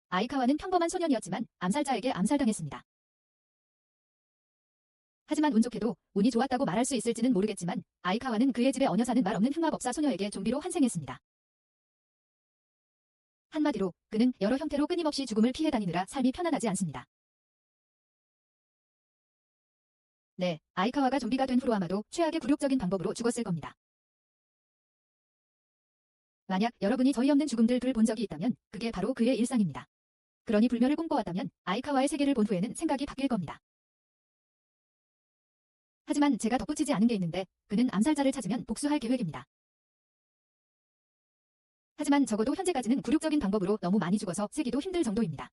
아이카와는 평범한 소년이었지만 암살자에게 암살당했습니다. 하지만 운 좋게도 운이 좋았다고 말할 수 있을지는 모르겠지만 아이카와는 그의 집에 얹혀 사는 말 없는 흑마법사 소녀에게 좀비로 환생했습니다. 한마디로 그는 여러 형태로 끊임없이 죽음을 피해 다니느라 삶이 편안하지 않습니다. 네, 아이카와가 좀비가 된 후로 아마도 최악의 굴욕적인 방법으로 죽었을 겁니다. 만약 여러분이 저희 없는 죽음들을 본 적이 있다면 그게 바로 그의 일상입니다. 그러니 불멸을 꿈꿔왔다면 아이카와의 세계를 본 후에는 생각이 바뀔 겁니다. 하지만 제가 덧붙이지 않은 게 있는데 그는 암살자를 찾으면 복수할 계획입니다. 하지만 적어도 현재까지는 굴욕적인 방법으로 너무 많이 죽어서 세기도 힘들 정도입니다.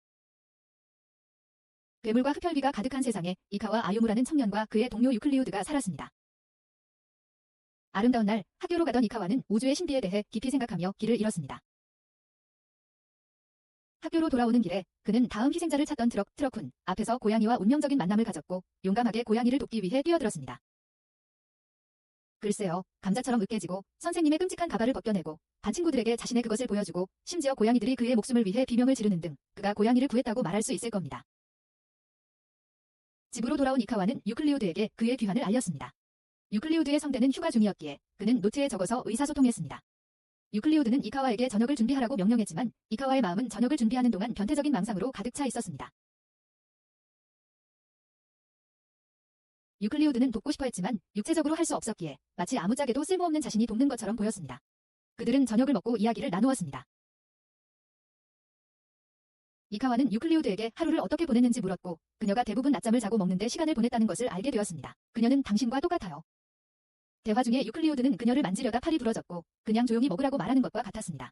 괴물과 흡혈귀가 가득한 세상에 이카와 아유무라는 청년과 그의 동료 유클리우드가 살았습니다. 아름다운 날 학교로 가던 이카와는 우주의 신비에 대해 깊이 생각하며 길을 잃었습니다. 학교로 돌아오는 길에 그는 다음 희생자를 찾던 트럭훈 앞에서 고양이와 운명적인 만남을 가졌고 용감하게 고양이를 돕기 위해 뛰어들었습니다. 글쎄요, 감자처럼 으깨지고 선생님의 끔찍한 가발을 벗겨내고 반 친구들에게 자신의 그것을 보여주고 심지어 고양이들이 그의 목숨을 위해 비명을 지르는 등 그가 고양이를 구했다고 말할 수 있을 겁니다. 집으로 돌아온 이카와는 유클리우드에게 그의 귀환을 알렸습니다. 유클리우드의 성대는 휴가 중이었기에 그는 노트에 적어서 의사소통했습니다. 유클리우드는 이카와에게 저녁을 준비하라고 명령했지만 이카와의 마음은 저녁을 준비하는 동안 변태적인 망상으로 가득 차 있었습니다. 유클리우드는 돕고 싶어 했지만 육체적으로 할 수 없었기에 마치 아무짝에도 쓸모없는 자신이 돕는 것처럼 보였습니다. 그들은 저녁을 먹고 이야기를 나누었습니다. 이카와는 유클리우드에게 하루를 어떻게 보냈는지 물었고 그녀가 대부분 낮잠을 자고 먹는데 시간을 보냈다는 것을 알게 되었습니다. 그녀는 당신과 똑같아요. 대화 중에 유클리우드는 그녀를 만지려다 팔이 부러졌고 그냥 조용히 먹으라고 말하는 것과 같았습니다.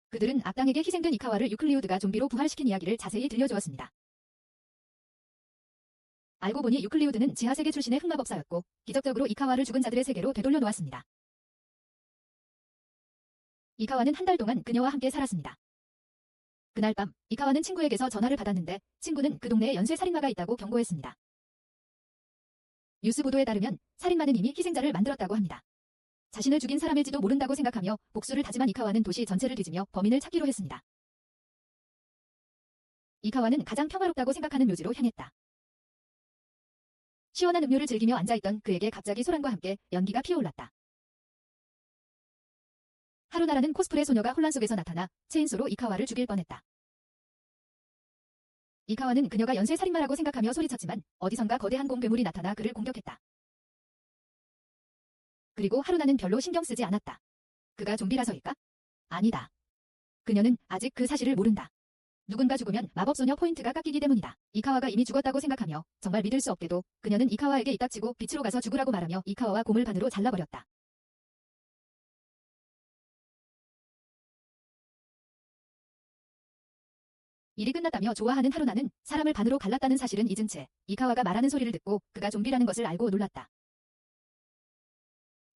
그들은 악당에게 희생된 이카와를 유클리우드가 좀비로 부활시킨 이야기를 자세히 들려주었습니다. 알고 보니 유클리우드는 지하세계 출신의 흑마법사였고 기적적으로 이카와를 죽은 자들의 세계로 되돌려 놓았습니다. 이카와는 한 달 동안 그녀와 함께 살았습니다. 그날 밤 이카와는 친구에게서 전화를 받았는데 친구는 그 동네에 연쇄살인마가 있다고 경고했습니다. 뉴스 보도에 따르면 살인마는 이미 희생자를 만들었다고 합니다. 자신을 죽인 사람일지도 모른다고 생각하며 복수를 다짐한 이카와는 도시 전체를 뒤지며 범인을 찾기로 했습니다. 이카와는 가장 평화롭다고 생각하는 묘지로 향했다. 시원한 음료를 즐기며 앉아있던 그에게 갑자기 소란과 함께 연기가 피어올랐다. 하루나라는 코스프레 소녀가 혼란 속에서 나타나 체인소로 이카와를 죽일 뻔했다. 이카와는 그녀가 연쇄살인마라고 생각하며 소리쳤지만 어디선가 거대한 곰괴물이 나타나 그를 공격했다. 그리고 하루나는 별로 신경 쓰지 않았다. 그가 좀비라서일까? 아니다. 그녀는 아직 그 사실을 모른다. 누군가 죽으면 마법소녀 포인트가 깎이기 때문이다. 이카와가 이미 죽었다고 생각하며 정말 믿을 수 없게도 그녀는 이카와에게 이닥치고 빛으로 가서 죽으라고 말하며 이카와와 곰을 반으로 잘라버렸다. 일이 끝났다며 좋아하는 하루나는 사람을 반으로 갈랐다는 사실은 잊은 채 이카와가 말하는 소리를 듣고 그가 좀비라는 것을 알고 놀랐다.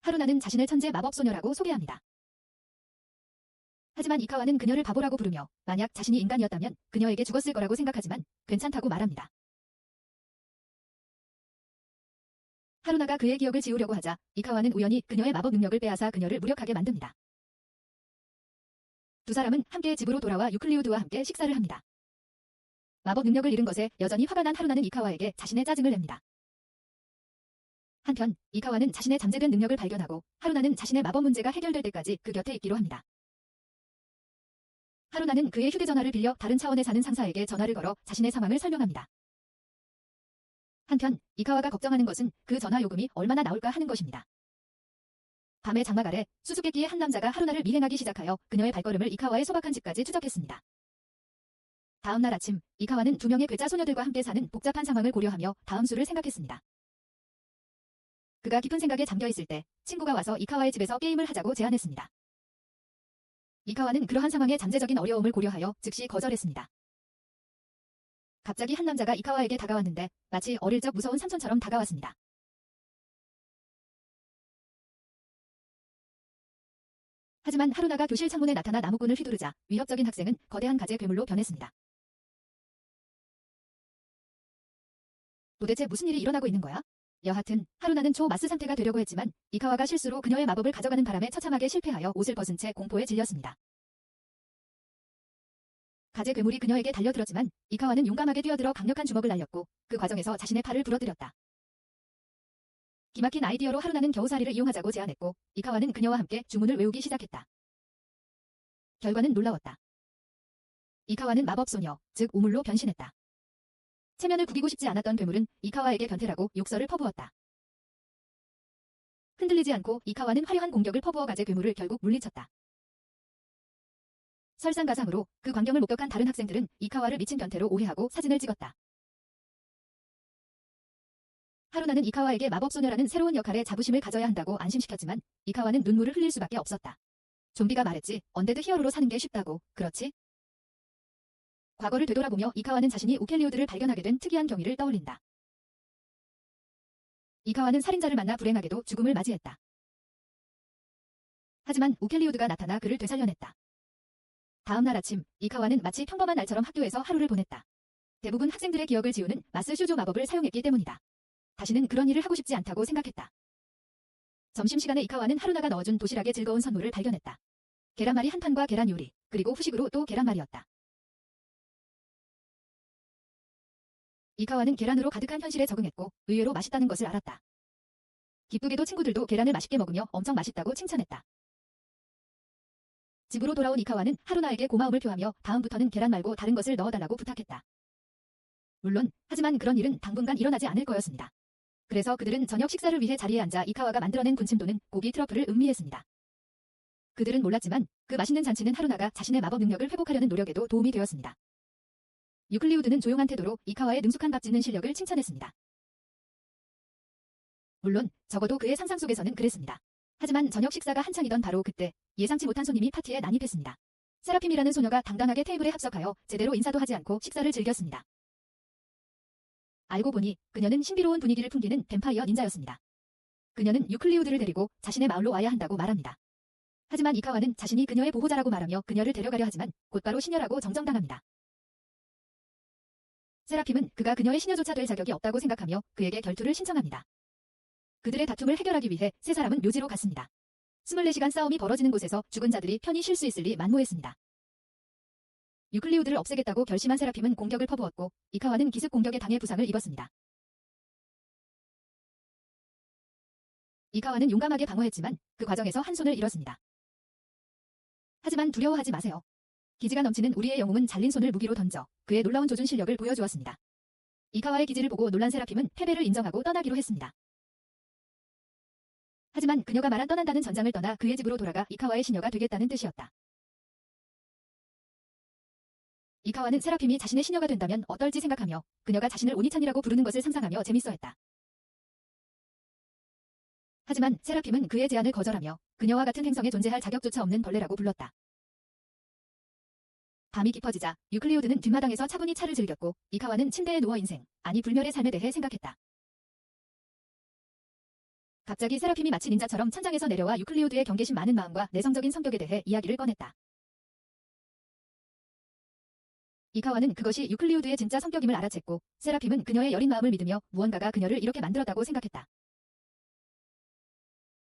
하루나는 자신을 천재 마법소녀라고 소개합니다. 하지만 이카와는 그녀를 바보라고 부르며 만약 자신이 인간이었다면 그녀에게 죽었을 거라고 생각하지만 괜찮다고 말합니다. 하루나가 그의 기억을 지우려고 하자 이카와는 우연히 그녀의 마법 능력을 빼앗아 그녀를 무력하게 만듭니다. 두 사람은 함께 집으로 돌아와 유클리우드와 함께 식사를 합니다. 마법 능력을 잃은 것에 여전히 화가 난 하루나는 이카와에게 자신의 짜증을 냅니다. 한편 이카와는 자신의 잠재된 능력을 발견하고 하루나는 자신의 마법 문제가 해결될 때까지 그 곁에 있기로 합니다. 하루나는 그의 휴대전화를 빌려 다른 차원에 사는 상사에게 전화를 걸어 자신의 상황을 설명합니다. 한편 이카와가 걱정하는 것은 그 전화 요금이 얼마나 나올까 하는 것입니다. 밤의 장막 아래 수수께끼의 한 남자가 하루나를 미행하기 시작하여 그녀의 발걸음을 이카와의 소박한 집까지 추적했습니다. 다음 날 아침 이카와는 두 명의 괴짜 소녀들과 함께 사는 복잡한 상황을 고려하며 다음 수를 생각했습니다. 그가 깊은 생각에 잠겨있을 때 친구가 와서 이카와의 집에서 게임을 하자고 제안했습니다. 이카와는 그러한 상황의 잠재적인 어려움을 고려하여 즉시 거절했습니다. 갑자기 한 남자가 이카와에게 다가왔는데 마치 어릴 적 무서운 삼촌처럼 다가왔습니다. 하지만 하루나가 교실 창문에 나타나 나무꾼을 휘두르자 위협적인 학생은 거대한 가재 괴물로 변했습니다. 도대체 무슨 일이 일어나고 있는 거야? 여하튼 하루나는 초마스 상태가 되려고 했지만 이카와가 실수로 그녀의 마법을 가져가는 바람에 처참하게 실패하여 옷을 벗은 채 공포에 질렸습니다. 가재 괴물이 그녀에게 달려들었지만 이카와는 용감하게 뛰어들어 강력한 주먹을 날렸고 그 과정에서 자신의 팔을 부러뜨렸다. 기막힌 아이디어로 하루나는 겨우살이를 이용하자고 제안했고 이카와는 그녀와 함께 주문을 외우기 시작했다. 결과는 놀라웠다. 이카와는 마법소녀, 즉 우물로 변신했다. 체면을 구기고 싶지 않았던 괴물은 이카와에게 변태라고 욕설을 퍼부었다. 흔들리지 않고 이카와는 화려한 공격을 퍼부어 가재 괴물을 결국 물리쳤다. 설상가상으로 그 광경을 목격한 다른 학생들은 이카와를 미친 변태로 오해하고 사진을 찍었다. 하루나는 이카와에게 마법소녀라는 새로운 역할에 자부심을 가져야 한다고 안심시켰지만 이카와는 눈물을 흘릴 수밖에 없었다. 좀비가 말했지, 언데드 히어로로 사는 게 쉽다고, 그렇지? 과거를 되돌아보며 이카와는 자신이 우켈리우드를 발견하게 된 특이한 경위를 떠올린다. 이카와는 살인자를 만나 불행하게도 죽음을 맞이했다. 하지만 우켈리우드가 나타나 그를 되살려냈다. 다음 날 아침, 이카와는 마치 평범한 날처럼 학교에서 하루를 보냈다. 대부분 학생들의 기억을 지우는 마스 슈조 마법을 사용했기 때문이다. 다시는 그런 일을 하고 싶지 않다고 생각했다. 점심시간에 이카와는 하루나가 넣어준 도시락의 즐거운 선물을 발견했다. 계란말이 한 판과 계란 요리, 그리고 후식으로 또 계란말이였다. 이카와는 계란으로 가득한 현실에 적응했고 의외로 맛있다는 것을 알았다. 기쁘게도 친구들도 계란을 맛있게 먹으며 엄청 맛있다고 칭찬했다. 집으로 돌아온 이카와는 하루나에게 고마움을 표하며 다음부터는 계란 말고 다른 것을 넣어달라고 부탁했다. 물론 하지만 그런 일은 당분간 일어나지 않을 거였습니다. 그래서 그들은 저녁 식사를 위해 자리에 앉아 이카와가 만들어낸 군침도는 고기 트러플을 음미했습니다. 그들은 몰랐지만 그 맛있는 잔치는 하루나가 자신의 마법 능력을 회복하려는 노력에도 도움이 되었습니다. 유클리우드는 조용한 태도로 이카와의 능숙한 밥 짓는 실력을 칭찬했습니다. 물론 적어도 그의 상상 속에서는 그랬습니다. 하지만 저녁 식사가 한창이던 바로 그때 예상치 못한 손님이 파티에 난입했습니다. 세라핌이라는 소녀가 당당하게 테이블에 합석하여 제대로 인사도 하지 않고 식사를 즐겼습니다. 알고 보니 그녀는 신비로운 분위기를 풍기는 뱀파이어 닌자였습니다. 그녀는 유클리우드를 데리고 자신의 마을로 와야 한다고 말합니다. 하지만 이카와는 자신이 그녀의 보호자라고 말하며 그녀를 데려가려 하지만 곧바로 시녀라고 정정당합니다. 세라핌은 그가 그녀의 시녀조차 될 자격이 없다고 생각하며 그에게 결투를 신청합니다. 그들의 다툼을 해결하기 위해 세 사람은 묘지로 갔습니다. 24시간 싸움이 벌어지는 곳에서 죽은 자들이 편히 쉴 수 있을 리 만무했습니다. 유클리우드를 없애겠다고 결심한 세라핌은 공격을 퍼부었고 이카와는 기습 공격에 당해 부상을 입었습니다. 이카와는 용감하게 방어했지만 그 과정에서 한 손을 잃었습니다. 하지만 두려워하지 마세요. 기지가 넘치는 우리의 영웅은 잘린 손을 무기로 던져 그의 놀라운 조준 실력을 보여주었습니다. 이카와의 기지를 보고 놀란 세라핌은 패배를 인정하고 떠나기로 했습니다. 하지만 그녀가 말한 떠난다는 전장을 떠나 그의 집으로 돌아가 이카와의 시녀가 되겠다는 뜻이었다. 이카와는 세라핌이 자신의 시녀가 된다면 어떨지 생각하며 그녀가 자신을 오니찬이라고 부르는 것을 상상하며 재밌어했다. 하지만 세라핌은 그의 제안을 거절하며 그녀와 같은 행성에 존재할 자격조차 없는 벌레라고 불렀다. 밤이 깊어지자 유클리우드는 뒷마당에서 차분히 차를 즐겼고 이카와는 침대에 누워 인생, 아니 불멸의 삶에 대해 생각했다. 갑자기 세라핌이 마치 닌자처럼 천장에서 내려와 유클리우드의 경계심 많은 마음과 내성적인 성격에 대해 이야기를 꺼냈다. 이카와는 그것이 유클리우드의 진짜 성격임을 알아챘고 세라핌은 그녀의 여린 마음을 믿으며 무언가가 그녀를 이렇게 만들었다고 생각했다.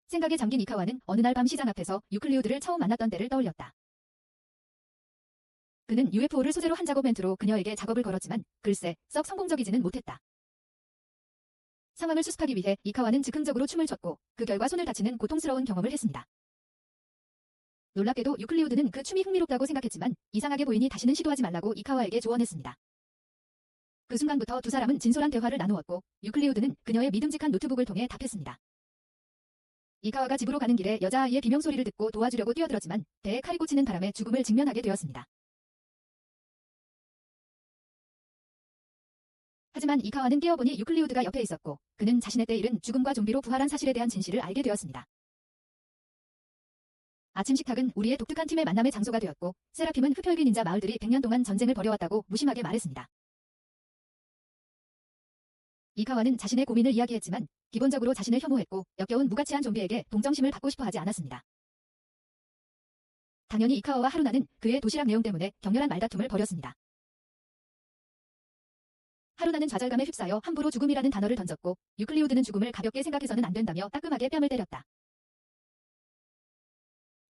생각에 잠긴 이카와는 어느 날 밤 시장 앞에서 유클리우드를 처음 만났던 때를 떠올렸다. 그는 UFO를 소재로 한 작업 멘트로 그녀에게 작업을 걸었지만 글쎄 썩 성공적이지는 못했다. 상황을 수습하기 위해 이카와는 즉흥적으로 춤을 췄고 그 결과 손을 다치는 고통스러운 경험을 했습니다. 놀랍게도 유클리우드는 그 춤이 흥미롭다고 생각했지만 이상하게 보이니 다시는 시도하지 말라고 이카와에게 조언했습니다. 그 순간부터 두 사람은 진솔한 대화를 나누었고 유클리우드는 그녀의 믿음직한 노트북을 통해 답했습니다. 이카와가 집으로 가는 길에 여자아이의 비명소리를 듣고 도와주려고 뛰어들었지만 배에 칼이 꽂히는 바람에 죽음을 직면하게 되었습니다. 하지만 이카와는 깨어보니 유클리우드가 옆에 있었고 그는 자신의 때일은 죽음과 좀비로 부활한 사실에 대한 진실을 알게 되었습니다. 아침 식탁은 우리의 독특한 팀의 만남의 장소가 되었고 세라핌은 흡혈귀 닌자 마을들이 100년 동안 전쟁을 벌여왔다고 무심하게 말했습니다. 이카와는 자신의 고민을 이야기했지만 기본적으로 자신을 혐오했고 역겨운 무가치한 좀비에게 동정심을 받고 싶어 하지 않았습니다. 당연히 이카와와 하루나는 그의 도시락 내용 때문에 격렬한 말다툼을 벌였습니다. 하루나는 좌절감에 휩싸여 함부로 죽음이라는 단어를 던졌고 유클리우드는 죽음을 가볍게 생각해서는 안 된다며 따끔하게 뺨을 때렸다.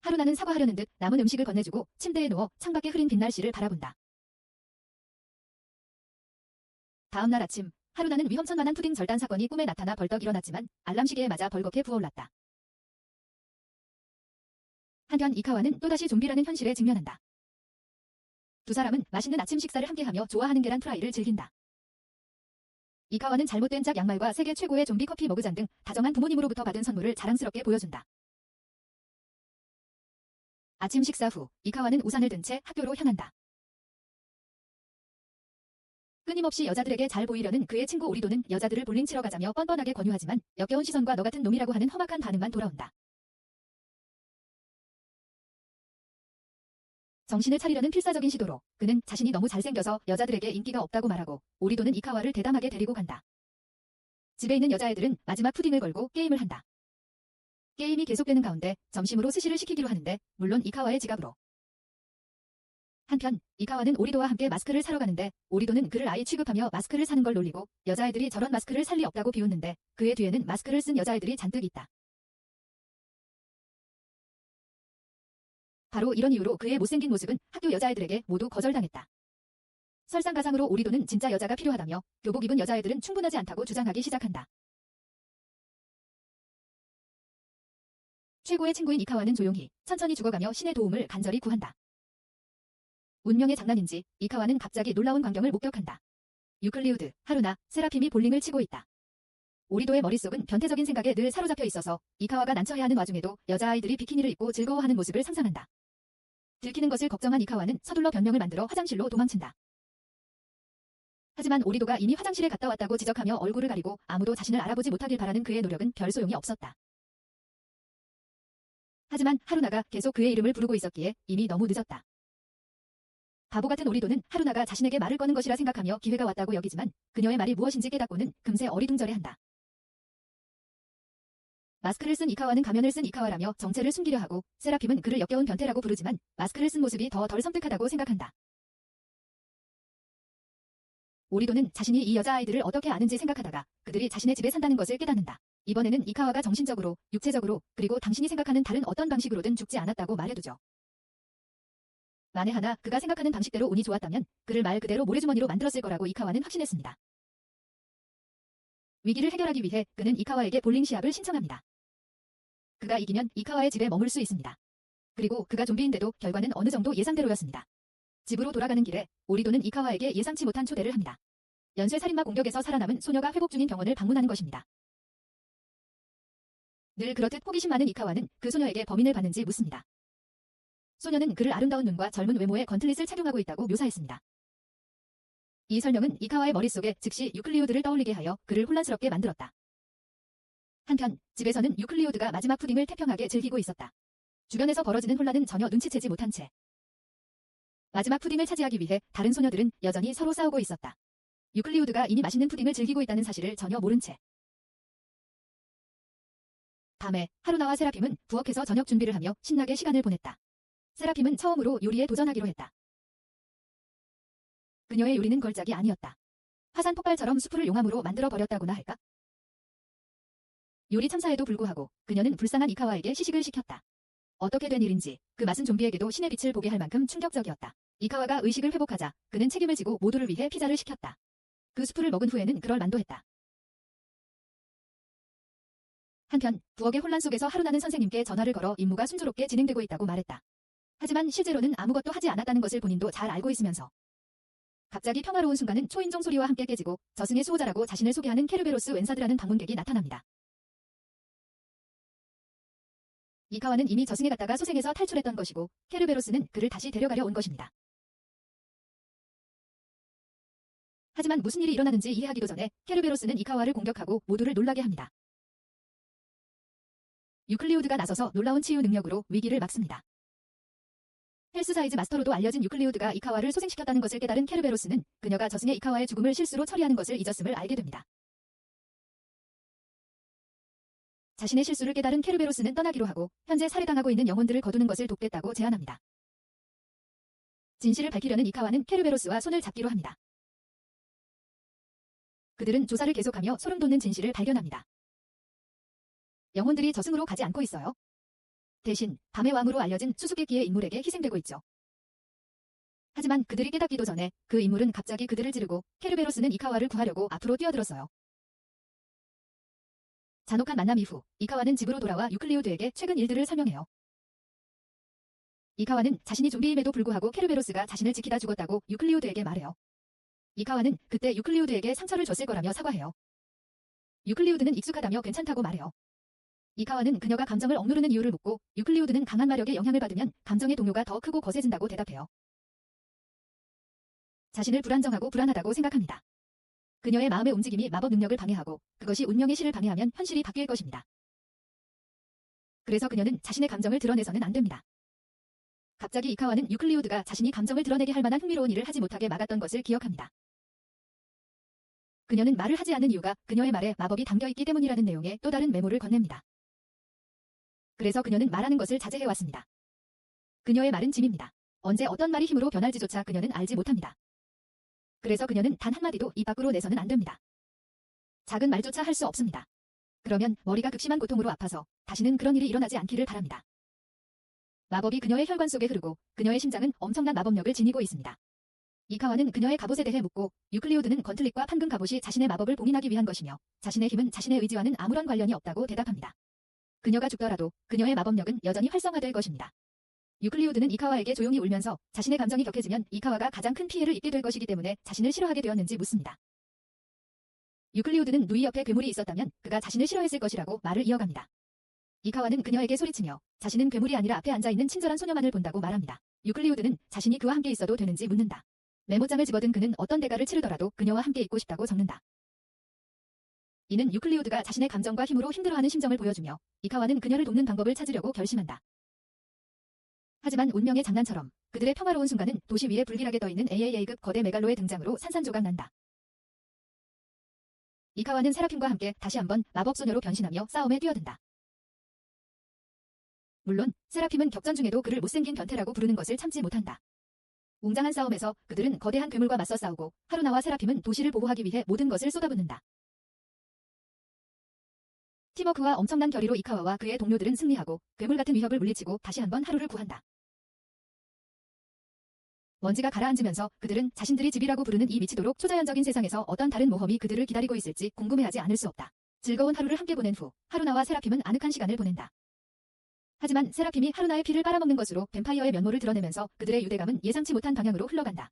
하루나는 사과하려는 듯 남은 음식을 건네주고 침대에 누워 창밖에 흐린 빛날씨를 바라본다. 다음 날 아침, 하루나는 위험천만한 푸딩 절단 사건이 꿈에 나타나 벌떡 일어났지만 알람 시계에 맞아 벌겋게 부어올랐다. 한편 이카와는 또다시 좀비라는 현실에 직면한다. 두 사람은 맛있는 아침 식사를 함께하며 좋아하는 계란 프라이를 즐긴다. 이카와는 잘못된 짝 양말과 세계 최고의 좀비 커피 머그잔 등 다정한 부모님으로부터 받은 선물을 자랑스럽게 보여준다. 아침 식사 후 이카와는 우산을 든 채 학교로 향한다. 끊임없이 여자들에게 잘 보이려는 그의 친구 오리도는 여자들을 볼링 치러 가자며 뻔뻔하게 권유하지만 역겨운 시선과 너 같은 놈이라고 하는 험악한 반응만 돌아온다. 정신을 차리려는 필사적인 시도로 그는 자신이 너무 잘생겨서 여자들에게 인기가 없다고 말하고 오리도는 이카와를 대담하게 데리고 간다. 집에 있는 여자애들은 마지막 푸딩을 걸고 게임을 한다. 게임이 계속되는 가운데 점심으로 스시를 시키기로 하는데 물론 이카와의 지갑으로. 한편 이카와는 오리도와 함께 마스크를 사러 가는데 오리도는 그를 아이 취급하며 마스크를 사는 걸 놀리고 여자애들이 저런 마스크를 살 리 없다고 비웃는데 그의 뒤에는 마스크를 쓴 여자애들이 잔뜩 있다. 바로 이런 이유로 그의 못생긴 모습은 학교 여자애들에게 모두 거절당했다. 설상가상으로 오리도는 진짜 여자가 필요하다며 교복 입은 여자애들은 충분하지 않다고 주장하기 시작한다. 최고의 친구인 이카와는 조용히 천천히 죽어가며 신의 도움을 간절히 구한다. 운명의 장난인지 이카와는 갑자기 놀라운 광경을 목격한다. 유클리우드, 하루나, 세라핌이 볼링을 치고 있다. 오리도의 머릿속은 변태적인 생각에 늘 사로잡혀 있어서 이카와가 난처해하는 와중에도 여자아이들이 비키니를 입고 즐거워하는 모습을 상상한다. 들키는 것을 걱정한 이카와는 서둘러 변명을 만들어 화장실로 도망친다. 하지만 오리도가 이미 화장실에 갔다 왔다고 지적하며 얼굴을 가리고 아무도 자신을 알아보지 못하길 바라는 그의 노력은 별 소용이 없었다. 하지만 하루나가 계속 그의 이름을 부르고 있었기에 이미 너무 늦었다. 바보 같은 오리도는 하루나가 자신에게 말을 거는 것이라 생각하며 기회가 왔다고 여기지만 그녀의 말이 무엇인지 깨닫고는 금세 어리둥절해한다. 마스크를 쓴 이카와는 가면을 쓴 이카와라며 정체를 숨기려 하고 세라핌은 그를 역겨운 변태라고 부르지만 마스크를 쓴 모습이 더 덜 섬뜩하다고 생각한다. 오리도는 자신이 이 여자아이들을 어떻게 아는지 생각하다가 그들이 자신의 집에 산다는 것을 깨닫는다. 이번에는 이카와가 정신적으로, 육체적으로, 그리고 당신이 생각하는 다른 어떤 방식으로든 죽지 않았다고 말해두죠. 만에 하나 그가 생각하는 방식대로 운이 좋았다면 그를 말 그대로 모래주머니로 만들었을 거라고 이카와는 확신했습니다. 위기를 해결하기 위해 그는 이카와에게 볼링 시합을 신청합니다. 그가 이기면 이카와의 집에 머물 수 있습니다. 그리고 그가 좀비인데도 결과는 어느 정도 예상대로였습니다. 집으로 돌아가는 길에 오리도는 이카와에게 예상치 못한 초대를 합니다. 연쇄살인마 공격에서 살아남은 소녀가 회복 중인 병원을 방문하는 것입니다. 늘 그렇듯 호기심 많은 이카와는 그 소녀에게 범인을 봤는지 묻습니다. 소녀는 그를 아름다운 눈과 젊은 외모의 건틀릿을 착용하고 있다고 묘사했습니다. 이 설명은 이카와의 머릿속에 즉시 유클리우드를 떠올리게 하여 그를 혼란스럽게 만들었다. 한편 집에서는 유클리우드가 마지막 푸딩을 태평하게 즐기고 있었다. 주변에서 벌어지는 혼란은 전혀 눈치채지 못한 채 마지막 푸딩을 차지하기 위해 다른 소녀들은 여전히 서로 싸우고 있었다. 유클리우드가 이미 맛있는 푸딩을 즐기고 있다는 사실을 전혀 모른 채 밤에 하루나와 세라핌은 부엌에서 저녁 준비를 하며 신나게 시간을 보냈다. 세라핌은 처음으로 요리에 도전하기로 했다. 그녀의 요리는 걸작이 아니었다. 화산 폭발처럼 수프를 용암으로 만들어버렸다고나 할까? 요리 참사에도 불구하고 그녀는 불쌍한 이카와에게 시식을 시켰다. 어떻게 된 일인지 그 맛은 좀비에게도 신의 빛을 보게 할 만큼 충격적이었다. 이카와가 의식을 회복하자 그는 책임을 지고 모두를 위해 피자를 시켰다. 그 수프를 먹은 후에는 그럴 만도 했다. 한편 부엌의 혼란 속에서 하루나는 선생님께 전화를 걸어 임무가 순조롭게 진행되고 있다고 말했다. 하지만 실제로는 아무것도 하지 않았다는 것을 본인도 잘 알고 있으면서 갑자기 평화로운 순간은 초인종 소리와 함께 깨지고 저승의 수호자라고 자신을 소개하는 케르베로스 웬사드라는 방문객이 나타납니다. 이카와는 이미 저승에 갔다가 소생해서 탈출했던 것이고 케르베로스는 그를 다시 데려가려 온 것입니다. 하지만 무슨 일이 일어나는지 이해하기도 전에 케르베로스는 이카와를 공격하고 모두를 놀라게 합니다. 유클리우드가 나서서 놀라운 치유 능력으로 위기를 막습니다. 헬스사이즈 마스터로도 알려진 유클리우드가 이카와를 소생시켰다는 것을 깨달은 케르베로스는 그녀가 저승의 이카와의 죽음을 실수로 처리하는 것을 잊었음을 알게 됩니다. 자신의 실수를 깨달은 케르베로스는 떠나기로 하고 현재 살해당하고 있는 영혼들을 거두는 것을 돕겠다고 제안합니다. 진실을 밝히려는 이카와는 케르베로스와 손을 잡기로 합니다. 그들은 조사를 계속하며 소름 돋는 진실을 발견합니다. 영혼들이 저승으로 가지 않고 있어요. 대신 밤의 왕으로 알려진 수수께끼의 인물에게 희생되고 있죠. 하지만 그들이 깨닫기도 전에 그 인물은 갑자기 그들을 찌르고 케르베로스는 이카와를 구하려고 앞으로 뛰어들었어요. 잔혹한 만남 이후 이카와는 집으로 돌아와 유클리오드에게 최근 일들을 설명해요. 이카와는 자신이 좀비임에도 불구하고 케르베로스가 자신을 지키다 죽었다고 유클리오드에게 말해요. 이카와는 그때 유클리오드에게 상처를 줬을 거라며 사과해요. 유클리오드는 익숙하다며 괜찮다고 말해요. 이카와는 그녀가 감정을 억누르는 이유를 묻고 유클리오드는 강한 마력의 영향을 받으면 감정의 동요가 더 크고 거세진다고 대답해요. 자신을 불안정하고 불안하다고 생각합니다. 그녀의 마음의 움직임이 마법 능력을 방해하고 그것이 운명의 실을 방해하면 현실이 바뀔 것입니다. 그래서 그녀는 자신의 감정을 드러내서는 안 됩니다. 갑자기 이카와는 유클리오드가 자신이 감정을 드러내게 할 만한 흥미로운 일을 하지 못하게 막았던 것을 기억합니다. 그녀는 말을 하지 않는 이유가 그녀의 말에 마법이 담겨있기 때문이라는 내용의 또 다른 메모를 건넵니다. 그래서 그녀는 말하는 것을 자제해왔습니다. 그녀의 말은 짐입니다. 언제 어떤 말이 힘으로 변할지조차 그녀는 알지 못합니다. 그래서 그녀는 단 한마디도 입 밖으로 내서는 안 됩니다. 작은 말조차 할 수 없습니다. 그러면 머리가 극심한 고통으로 아파서 다시는 그런 일이 일어나지 않기를 바랍니다. 마법이 그녀의 혈관 속에 흐르고 그녀의 심장은 엄청난 마법력을 지니고 있습니다. 이카와는 그녀의 갑옷에 대해 묻고 유클리오드는 건틀릭과 판금 갑옷이 자신의 마법을 봉인하기 위한 것이며 자신의 힘은 자신의 의지와는 아무런 관련이 없다고 대답합니다. 그녀가 죽더라도 그녀의 마법력은 여전히 활성화될 것입니다. 유클리오드는 이카와에게 조용히 울면서 자신의 감정이 격해지면 이카와가 가장 큰 피해를 입게 될 것이기 때문에 자신을 싫어하게 되었는지 묻습니다. 유클리오드는 누이 옆에 괴물이 있었다면 그가 자신을 싫어했을 것이라고 말을 이어갑니다. 이카와는 그녀에게 소리치며 자신은 괴물이 아니라 앞에 앉아있는 친절한 소녀만을 본다고 말합니다. 유클리오드는 자신이 그와 함께 있어도 되는지 묻는다. 메모장을 집어든 그는 어떤 대가를 치르더라도 그녀와 함께 있고 싶다고 적는다. 이는 유클리오드가 자신의 감정과 힘으로 힘들어하는 심정을 보여주며 이카와는 그녀를 돕는 방법을 찾으려고 결심한다. 하지만 운명의 장난처럼 그들의 평화로운 순간은 도시 위에 불길하게 떠있는 AAA급 거대 메갈로의 등장으로 산산조각 난다. 이카와는 세라핌과 함께 다시 한번 마법소녀로 변신하며 싸움에 뛰어든다. 물론 세라핌은 격전 중에도 그를 못생긴 변태라고 부르는 것을 참지 못한다. 웅장한 싸움에서 그들은 거대한 괴물과 맞서 싸우고 하루나와 세라핌은 도시를 보호하기 위해 모든 것을 쏟아붓는다. 팀워크와 엄청난 결의로 이카와와 그의 동료들은 승리하고 괴물 같은 위협을 물리치고 다시 한번 하루를 구한다. 먼지가 가라앉으면서 그들은 자신들이 집이라고 부르는 이 미치도록 초자연적인 세상에서 어떤 다른 모험이 그들을 기다리고 있을지 궁금해하지 않을 수 없다. 즐거운 하루를 함께 보낸 후 하루나와 세라핌은 아늑한 시간을 보낸다. 하지만 세라핌이 하루나의 피를 빨아먹는 것으로 뱀파이어의 면모를 드러내면서 그들의 유대감은 예상치 못한 방향으로 흘러간다.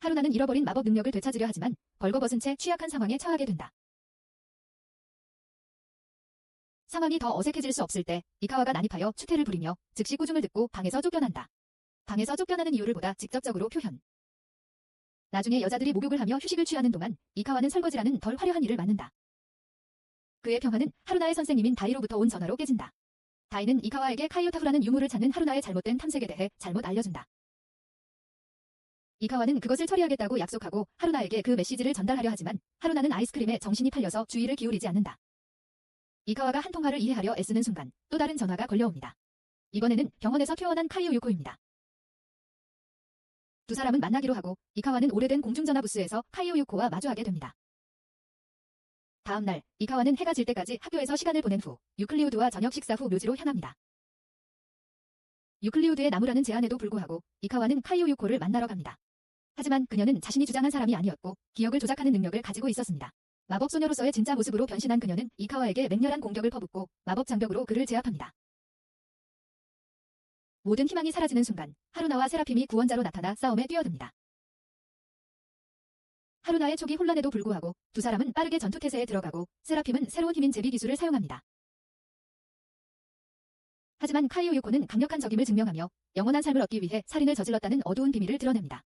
하루나는 잃어버린 마법 능력을 되찾으려 하지만 벌거벗은 채 취약한 상황에 처하게 된다. 상황이 더 어색해질 수 없을 때 이카와가 난입하여 추태를 부리며 즉시 꾸중을 듣고 방에서 쫓겨난다. 방에서 쫓겨나는 이유를 보다 직접적으로 표현. 나중에 여자들이 목욕을 하며 휴식을 취하는 동안 이카와는 설거지라는 덜 화려한 일을 맡는다. 그의 평화는 하루나의 선생님인 다이로부터 온 전화로 깨진다. 다이는 이카와에게 카이오타후라는 유물을 찾는 하루나의 잘못된 탐색에 대해 잘못 알려준다. 이카와는 그것을 처리하겠다고 약속하고 하루나에게 그 메시지를 전달하려 하지만 하루나는 아이스크림에 정신이 팔려서 주의를 기울이지 않는다. 이카와가 한 통화를 이해하려 애쓰는 순간 또 다른 전화가 걸려옵니다. 이번에는 병원에서 퇴원한 카이오 유코입니다. 두 사람은 만나기로 하고 이카와는 오래된 공중전화 부스에서 카이오 유코와 마주하게 됩니다. 다음 날 이카와는 해가 질 때까지 학교에서 시간을 보낸 후 유클리오드와 저녁 식사 후 묘지로 향합니다. 유클리오드의 나무라는 제안에도 불구하고 이카와는 카이오 유코를 만나러 갑니다. 하지만 그녀는 자신이 주장한 사람이 아니었고 기억을 조작하는 능력을 가지고 있었습니다. 마법소녀로서의 진짜 모습으로 변신한 그녀는 이카와에게 맹렬한 공격을 퍼붓고 마법 장벽으로 그를 제압합니다. 모든 희망이 사라지는 순간 하루나와 세라핌이 구원자로 나타나 싸움에 뛰어듭니다. 하루나의 초기 혼란에도 불구하고 두 사람은 빠르게 전투태세에 들어가고 세라핌은 새로운 힘인 제비 기술을 사용합니다. 하지만 카이오 유코는 강력한 적임을 증명하며 영원한 삶을 얻기 위해 살인을 저질렀다는 어두운 비밀을 드러냅니다.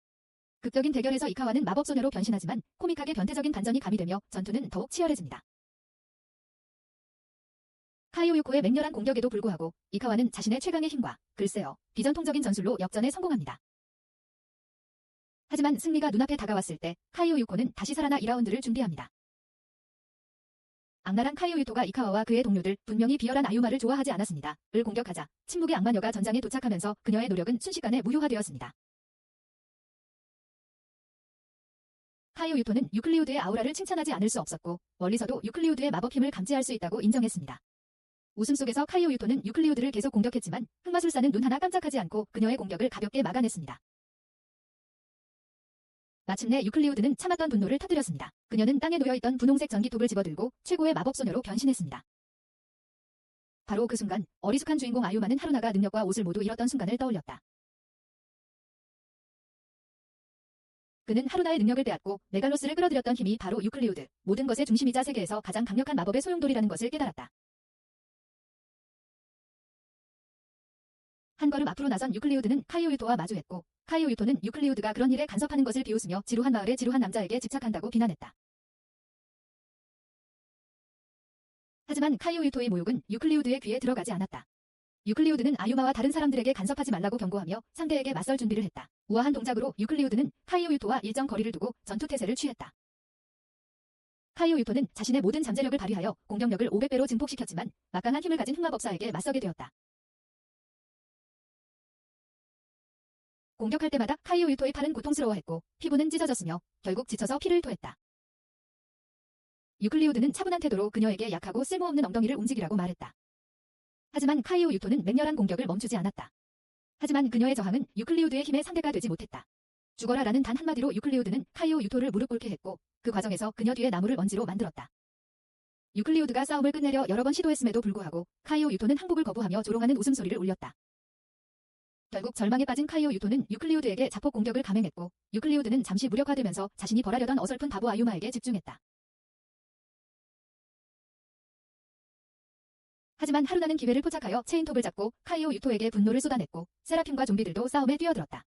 극적인 대결에서 이카와는 마법소녀로 변신하지만 코믹하게 변태적인 반전이 가미되며 전투는 더욱 치열해집니다. 카이오 유코의 맹렬한 공격에도 불구하고 이카와는 자신의 최강의 힘과 글쎄요, 비전통적인 전술로 역전에 성공합니다. 하지만 승리가 눈앞에 다가왔을 때 카이오 유코는 다시 살아나 2라운드를 준비합니다. 악랄한 카이오 유토가 이카와와 그의 동료들 분명히 비열한 아유마를 좋아하지 않았습니다. 을 공격하자 침묵의 악마녀가 전장에 도착하면서 그녀의 노력은 순식간에 무효화되었습니다. 카이오 유토는 유클리오드의 아우라를 칭찬하지 않을 수 없었고 멀리서도 유클리오드의 마법 힘을 감지할 수 있다고 인정했습니다. 웃음 속에서 카이오 유토는 유클리오드를 계속 공격했지만 흑마술사는 눈 하나 깜짝하지 않고 그녀의 공격을 가볍게 막아냈습니다. 마침내 유클리우드는 참았던 분노를 터뜨렸습니다. 그녀는 땅에 놓여있던 분홍색 전기톱을 집어들고 최고의 마법소녀로 변신했습니다. 바로 그 순간 어리숙한 주인공 아유마는 하루나가 능력과 옷을 모두 잃었던 순간을 떠올렸다. 그는 하루나의 능력을 빼앗고 메갈로스를 끌어들였던 힘이 바로 유클리우드, 모든 것의 중심이자 세계에서 가장 강력한 마법의 소용돌이라는 것을 깨달았다. 한 걸음 앞으로 나선 유클리우드는 카이오 유토와 마주했고, 카이오 유토는 유클리우드가 그런 일에 간섭하는 것을 비웃으며 지루한 마을의 지루한 남자에게 집착한다고 비난했다. 하지만 카이오 유토의 모욕은 유클리우드의 귀에 들어가지 않았다. 유클리우드는 아유마와 다른 사람들에게 간섭하지 말라고 경고하며 상대에게 맞설 준비를 했다. 우아한 동작으로 유클리우드는 카이오 유토와 일정 거리를 두고 전투태세를 취했다. 카이오 유토는 자신의 모든 잠재력을 발휘하여 공격력을 500배로 증폭시켰지만 막강한 힘을 가진 흑마법사에게 맞서게 되었다. 공격할 때마다 카이오 유토의 팔은 고통스러워했고 피부는 찢어졌으며 결국 지쳐서 피를 토했다. 유클리우드는 차분한 태도로 그녀에게 약하고 쓸모없는 엉덩이를 움직이라고 말했다. 하지만 카이오 유토는 맹렬한 공격을 멈추지 않았다. 하지만 그녀의 저항은 유클리우드의 힘의 상대가 되지 못했다. 죽어라라는 단 한마디로 유클리우드는 카이오 유토를 무릎 꿇게 했고 그 과정에서 그녀 뒤에 나무를 먼지로 만들었다. 유클리우드가 싸움을 끝내려 여러 번 시도했음에도 불구하고 카이오 유토는 항복을 거부하며 조롱하는 웃음소리를 울렸다. 결국 절망에 빠진 카이오 유토는 유클리우드에게 자폭 공격을 감행했고 유클리우드는 잠시 무력화되면서 자신이 벌하려던 어설픈 바보 아유마에게 집중했다. 하지만 하루나는 기회를 포착하여 체인톱을 잡고 카이오 유토에게 분노를 쏟아냈고 세라핌과 좀비들도 싸움에 뛰어들었다.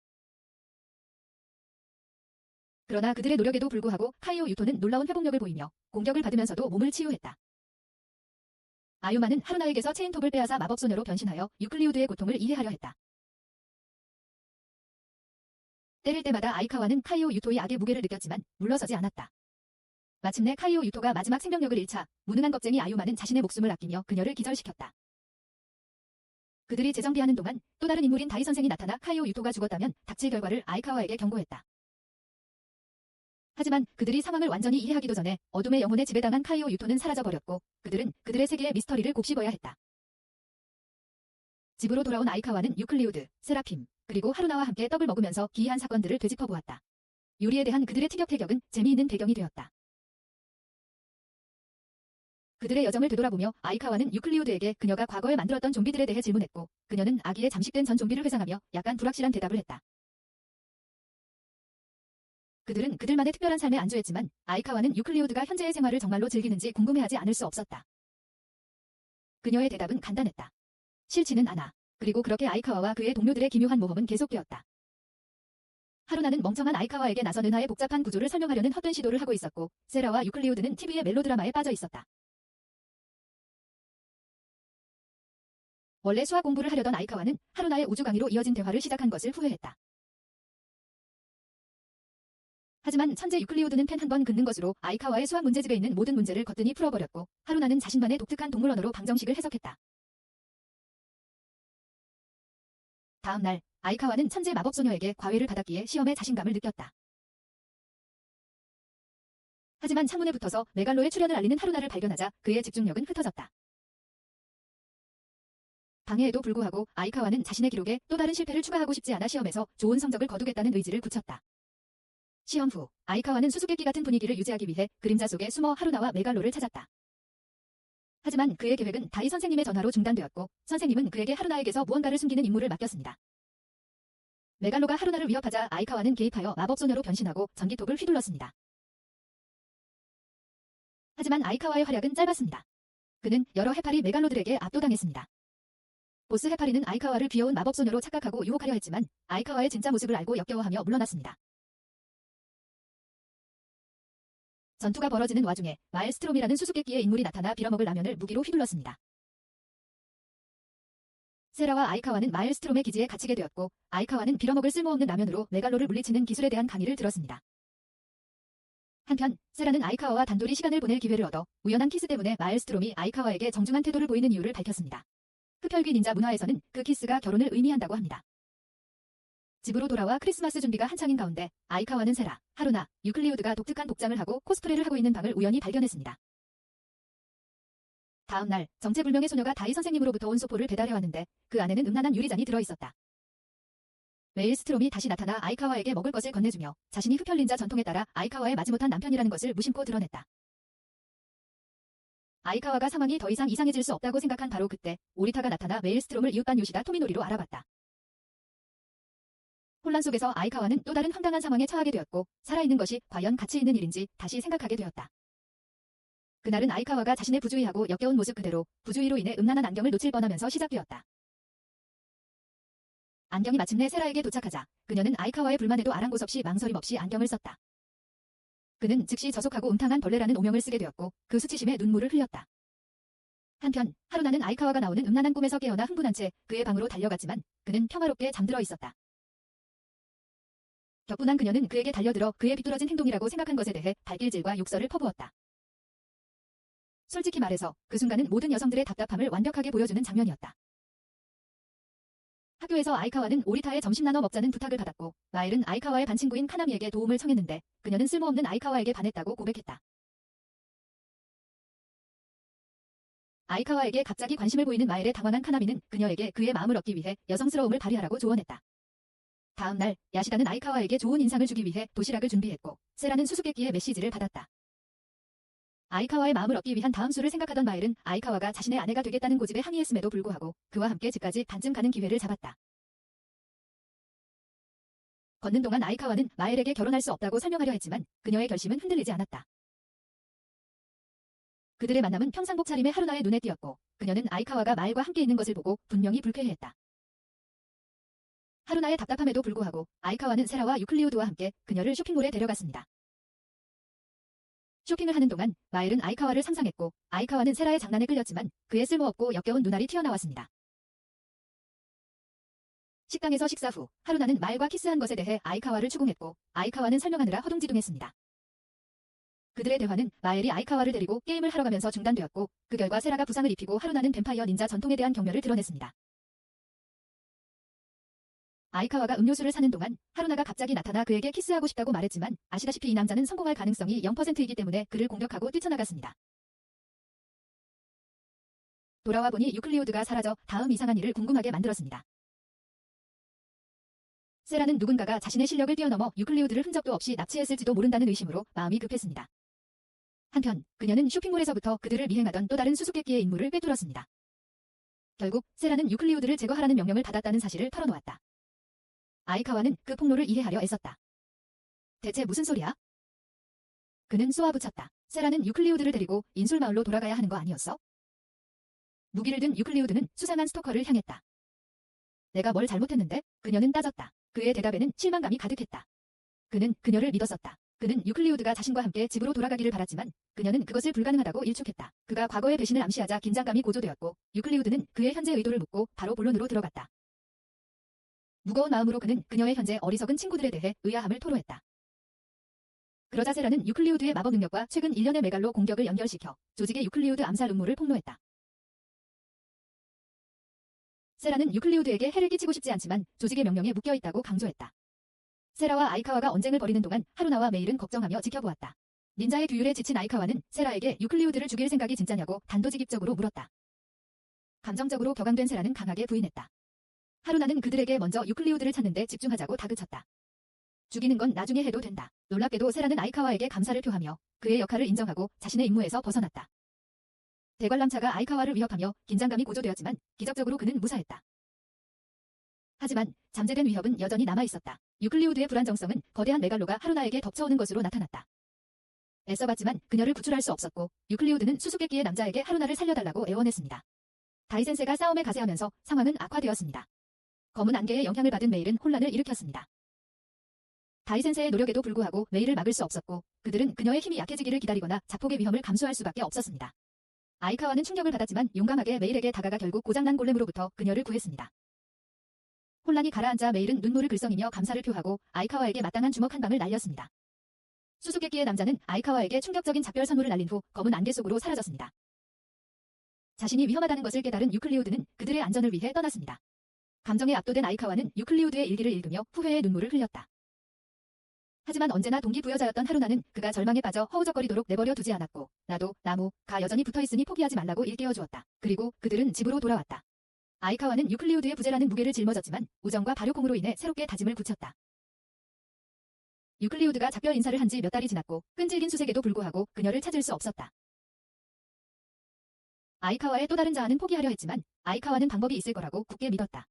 그러나 그들의 노력에도 불구하고 카이오 유토는 놀라운 회복력을 보이며 공격을 받으면서도 몸을 치유했다. 아유마는 하루나에게서 체인톱을 빼앗아 마법소녀로 변신하여 유클리우드의 고통을 이해하려 했다. 때릴 때마다 아이카와는 카이오 유토의 악의 무게를 느꼈지만 물러서지 않았다. 마침내 카이오 유토가 마지막 생명력을 잃자 무능한 겁쟁이 아유마는 자신의 목숨을 아끼며 그녀를 기절시켰다. 그들이 재정비하는 동안 또 다른 인물인 다이 선생이 나타나 카이오 유토가 죽었다면 닥칠 결과를 아이카와에게 경고했다. 하지만 그들이 상황을 완전히 이해하기도 전에 어둠의 영혼에 지배당한 카이오 유토는 사라져버렸고 그들은 그들의 세계의 미스터리를 곱씹어야 했다. 집으로 돌아온 아이카와는 유클리우드, 세라핌, 그리고 하루나와 함께 떡을 먹으면서 기이한 사건들을 되짚어보았다. 요리에 대한 그들의 티격태격은 재미있는 배경이 되었다. 그들의 여정을 되돌아보며 아이카와는 유클리우드에게 그녀가 과거에 만들었던 좀비들에 대해 질문했고 그녀는 아기에 잠식된 전 좀비를 회상하며 약간 불확실한 대답을 했다. 그들은 그들만의 특별한 삶에 안주했지만 아이카와는 유클리우드가 현재의 생활을 정말로 즐기는지 궁금해하지 않을 수 없었다. 그녀의 대답은 간단했다. 싫지는 않아. 그리고 그렇게 아이카와와 그의 동료들의 기묘한 모험은 계속되었다. 하루나는 멍청한 아이카와에게 나선 은하의 복잡한 구조를 설명하려는 헛된 시도를 하고 있었고 세라와 유클리우드는 TV의 멜로드라마에 빠져 있었다. 원래 수학 공부를 하려던 아이카와는 하루나의 우주 강의로 이어진 대화를 시작한 것을 후회했다. 하지만 천재 유클리우드는 펜 한 번 긋는 것으로 아이카와의 수학 문제집에 있는 모든 문제를 거뜬히 풀어버렸고 하루나는 자신만의 독특한 동물 언어로 방정식을 해석했다. 다음 날 아이카와는 천재 마법소녀에게 과외를 받았기에 시험에 자신감을 느꼈다. 하지만 창문에 붙어서 메갈로의 출현을 알리는 하루나를 발견하자 그의 집중력은 흩어졌다. 방해에도 불구하고 아이카와는 자신의 기록에 또 다른 실패를 추가하고 싶지 않아 시험에서 좋은 성적을 거두겠다는 의지를 굳혔다. 시험 후 아이카와는 수수께끼 같은 분위기를 유지하기 위해 그림자 속에 숨어 하루나와 메갈로를 찾았다. 하지만 그의 계획은 다이 선생님의 전화로 중단되었고 선생님은 그에게 하루나에게서 무언가를 숨기는 임무를 맡겼습니다. 메갈로가 하루나를 위협하자 아이카와는 개입하여 마법소녀로 변신하고 전기톱을 휘둘렀습니다. 하지만 아이카와의 활약은 짧았습니다. 그는 여러 해파리 메갈로들에게 압도당했습니다. 보스 해파리는 아이카와를 귀여운 마법소녀로 착각하고 유혹하려 했지만 아이카와의 진짜 모습을 알고 역겨워하며 물러났습니다. 전투가 벌어지는 와중에 마일스트롬이라는 수수께끼의 인물이 나타나 빌어먹을 라면을 무기로 휘둘렀습니다. 세라와 아이카와는 마일스트롬의 기지에 갇히게 되었고 아이카와는 빌어먹을 쓸모없는 라면으로 메갈로를 물리치는 기술에 대한 강의를 들었습니다. 한편 세라는 아이카와와 단둘이 시간을 보낼 기회를 얻어 우연한 키스 때문에 마일스트롬이 아이카와에게 정중한 태도를 보이는 이유를 밝혔습니다. 흡혈귀 닌자 문화에서는 그 키스가 결혼을 의미한다고 합니다. 집으로 돌아와 크리스마스 준비가 한창인 가운데 아이카와는 세라, 하루나, 유클리우드가 독특한 복장을 하고 코스프레를 하고 있는 방을 우연히 발견했습니다. 다음 날 정체불명의 소녀가 다이 선생님으로부터 온 소포를 배달해왔는데 그 안에는 음란한 유리잔이 들어있었다. 메일스트롬이 다시 나타나 아이카와에게 먹을 것을 건네주며 자신이 흡혈린자 전통에 따라 아이카와의 마지못한 남편이라는 것을 무심코 드러냈다. 아이카와가 상황이 더 이상 이상해질 수 없다고 생각한 바로 그때 오리타가 나타나 메일스트롬을 이웃반 요시다 토미노리로 알아봤다. 혼란 속에서 아이카와는 또 다른 황당한 상황에 처하게 되었고 살아있는 것이 과연 가치 있는 일인지 다시 생각하게 되었다. 그날은 아이카와가 자신의 부주의하고 역겨운 모습 그대로 부주의로 인해 음란한 안경을 놓칠 뻔하면서 시작되었다. 안경이 마침내 세라에게 도착하자 그녀는 아이카와의 불만에도 아랑곳 없이 망설임 없이 안경을 썼다. 그는 즉시 저속하고 음탕한 벌레라는 오명을 쓰게 되었고 그 수치심에 눈물을 흘렸다. 한편 하루나는 아이카와가 나오는 음란한 꿈에서 깨어나 흥분한 채 그의 방으로 달려갔지만 그는 평화롭게 잠들어 있었다. 격분한 그녀는 그에게 달려들어 그의 비뚤어진 행동이라고 생각한 것에 대해 발길질과 욕설을 퍼부었다. 솔직히 말해서 그 순간은 모든 여성들의 답답함을 완벽하게 보여주는 장면이었다. 학교에서 아이카와는 오리타의 점심 나눠 먹자는 부탁을 받았고 마엘은 아이카와의 반친구인 카나미에게 도움을 청했는데 그녀는 쓸모없는 아이카와에게 반했다고 고백했다. 아이카와에게 갑자기 관심을 보이는 마엘에 당황한 카나미는 그녀에게 그의 마음을 얻기 위해 여성스러움을 발휘하라고 조언했다. 다음 날 야시다는 아이카와에게 좋은 인상을 주기 위해 도시락을 준비했고 세라는 수수께끼의 메시지를 받았다. 아이카와의 마음을 얻기 위한 다음 수를 생각하던 마엘은 아이카와가 자신의 아내가 되겠다는 고집에 항의했음에도 불구하고 그와 함께 집까지 반쯤 가는 기회를 잡았다. 걷는 동안 아이카와는 마엘에게 결혼할 수 없다고 설명하려 했지만 그녀의 결심은 흔들리지 않았다. 그들의 만남은 평상복 차림의 하루나의 눈에 띄었고 그녀는 아이카와가 마엘과 함께 있는 것을 보고 분명히 불쾌해했다. 하루나의 답답함에도 불구하고 아이카와는 세라와 유클리우드와 함께 그녀를 쇼핑몰에 데려갔습니다. 쇼핑을 하는 동안 마엘은 아이카와를 상상했고 아이카와는 세라의 장난에 끌렸지만 그의 쓸모없고 역겨운 눈알이 튀어나왔습니다. 식당에서 식사 후 하루나는 마엘과 키스한 것에 대해 아이카와를 추궁했고 아이카와는 설명하느라 허둥지둥했습니다. 그들의 대화는 마엘이 아이카와를 데리고 게임을 하러 가면서 중단되었고 그 결과 세라가 부상을 입히고 하루나는 뱀파이어 닌자 전통에 대한 경멸을 드러냈습니다. 아이카와가 음료수를 사는 동안 하루나가 갑자기 나타나 그에게 키스하고 싶다고 말했지만 아시다시피 이 남자는 성공할 가능성이 0%이기 때문에 그를 공격하고 뛰쳐나갔습니다. 돌아와 보니 유클리우드가 사라져 다음 이상한 일을 궁금하게 만들었습니다. 세라는 누군가가 자신의 실력을 뛰어넘어 유클리우드를 흔적도 없이 납치했을지도 모른다는 의심으로 마음이 급했습니다. 한편 그녀는 쇼핑몰에서부터 그들을 미행하던 또 다른 수수께끼의 인물을 꿰뚫었습니다. 결국 세라는 유클리우드를 제거하라는 명령을 받았다는 사실을 털어놓았다. 아이카와는 그 폭로를 이해하려 애썼다. 대체 무슨 소리야? 그는 쏘아붙였다. 세라는 유클리우드를 데리고 인술마을로 돌아가야 하는 거 아니었어? 무기를 든 유클리우드는 수상한 스토커를 향했다. 내가 뭘 잘못했는데? 그녀는 따졌다. 그의 대답에는 실망감이 가득했다. 그는 그녀를 믿었었다. 그는 유클리우드가 자신과 함께 집으로 돌아가기를 바랐지만 그녀는 그것을 불가능하다고 일축했다. 그가 과거의 배신을 암시하자 긴장감이 고조되었고 유클리우드는 그의 현재 의도를 묻고 바로 본론으로 들어갔다. 무거운 마음으로 그는 그녀의 현재 어리석은 친구들에 대해 의아함을 토로했다. 그러자 세라는 유클리우드의 마법 능력과 최근 1년의 메갈로 공격을 연결시켜 조직의 유클리우드 암살 음모를 폭로했다. 세라는 유클리우드에게 해를 끼치고 싶지 않지만 조직의 명령에 묶여있다고 강조했다. 세라와 아이카와가 언쟁을 벌이는 동안 하루나와 메일은 걱정하며 지켜보았다. 닌자의 규율에 지친 아이카와는 세라에게 유클리우드를 죽일 생각이 진짜냐고 단도직입적으로 물었다. 감정적으로 격앙된 세라는 강하게 부인했다. 하루나는 그들에게 먼저 유클리우드를 찾는데 집중하자고 다그쳤다. 죽이는 건 나중에 해도 된다. 놀랍게도 세라는 아이카와에게 감사를 표하며 그의 역할을 인정하고 자신의 임무에서 벗어났다. 대관람차가 아이카와를 위협하며 긴장감이 고조되었지만 기적적으로 그는 무사했다. 하지만 잠재된 위협은 여전히 남아있었다. 유클리우드의 불안정성은 거대한 메갈로가 하루나에게 덮쳐오는 것으로 나타났다. 애써봤지만 그녀를 구출할 수 없었고 유클리우드는 수수께끼의 남자에게 하루나를 살려달라고 애원했습니다. 다이센세가 싸움에 가세하면서 상황은 악화되었습니다. 검은 안개의 영향을 받은 메일은 혼란을 일으켰습니다. 다이센세의 노력에도 불구하고 메일을 막을 수 없었고 그들은 그녀의 힘이 약해지기를 기다리거나 자폭의 위험을 감수할 수밖에 없었습니다. 아이카와는 충격을 받았지만 용감하게 메일에게 다가가 결국 고장난 골렘으로부터 그녀를 구했습니다. 혼란이 가라앉자 메일은 눈물을 글썽이며 감사를 표하고 아이카와에게 마땅한 주먹 한 방을 날렸습니다. 수수께끼의 남자는 아이카와에게 충격적인 작별 선물을 날린 후 검은 안개 속으로 사라졌습니다. 자신이 위험하다는 것을 깨달은 유클리우드는 그들의 안전을 위해 떠났습니다. 감정에 압도된 아이카와는 유클리우드의 일기를 읽으며 후회의 눈물을 흘렸다. 하지만 언제나 동기부여자였던 하루나는 그가 절망에 빠져 허우적거리도록 내버려 두지 않았고 나도 나무가 여전히 붙어있으니 포기하지 말라고 일깨워주었다. 그리고 그들은 집으로 돌아왔다. 아이카와는 유클리우드의 부재라는 무게를 짊어졌지만 우정과 발효콩으로 인해 새롭게 다짐을 굳혔다. 유클리우드가 작별 인사를 한 지 몇 달이 지났고 끈질긴 수색에도 불구하고 그녀를 찾을 수 없었다. 아이카와의 또 다른 자아는 포기하려 했지만 아이카와는 방법이 있을 거라고 굳게 믿었다.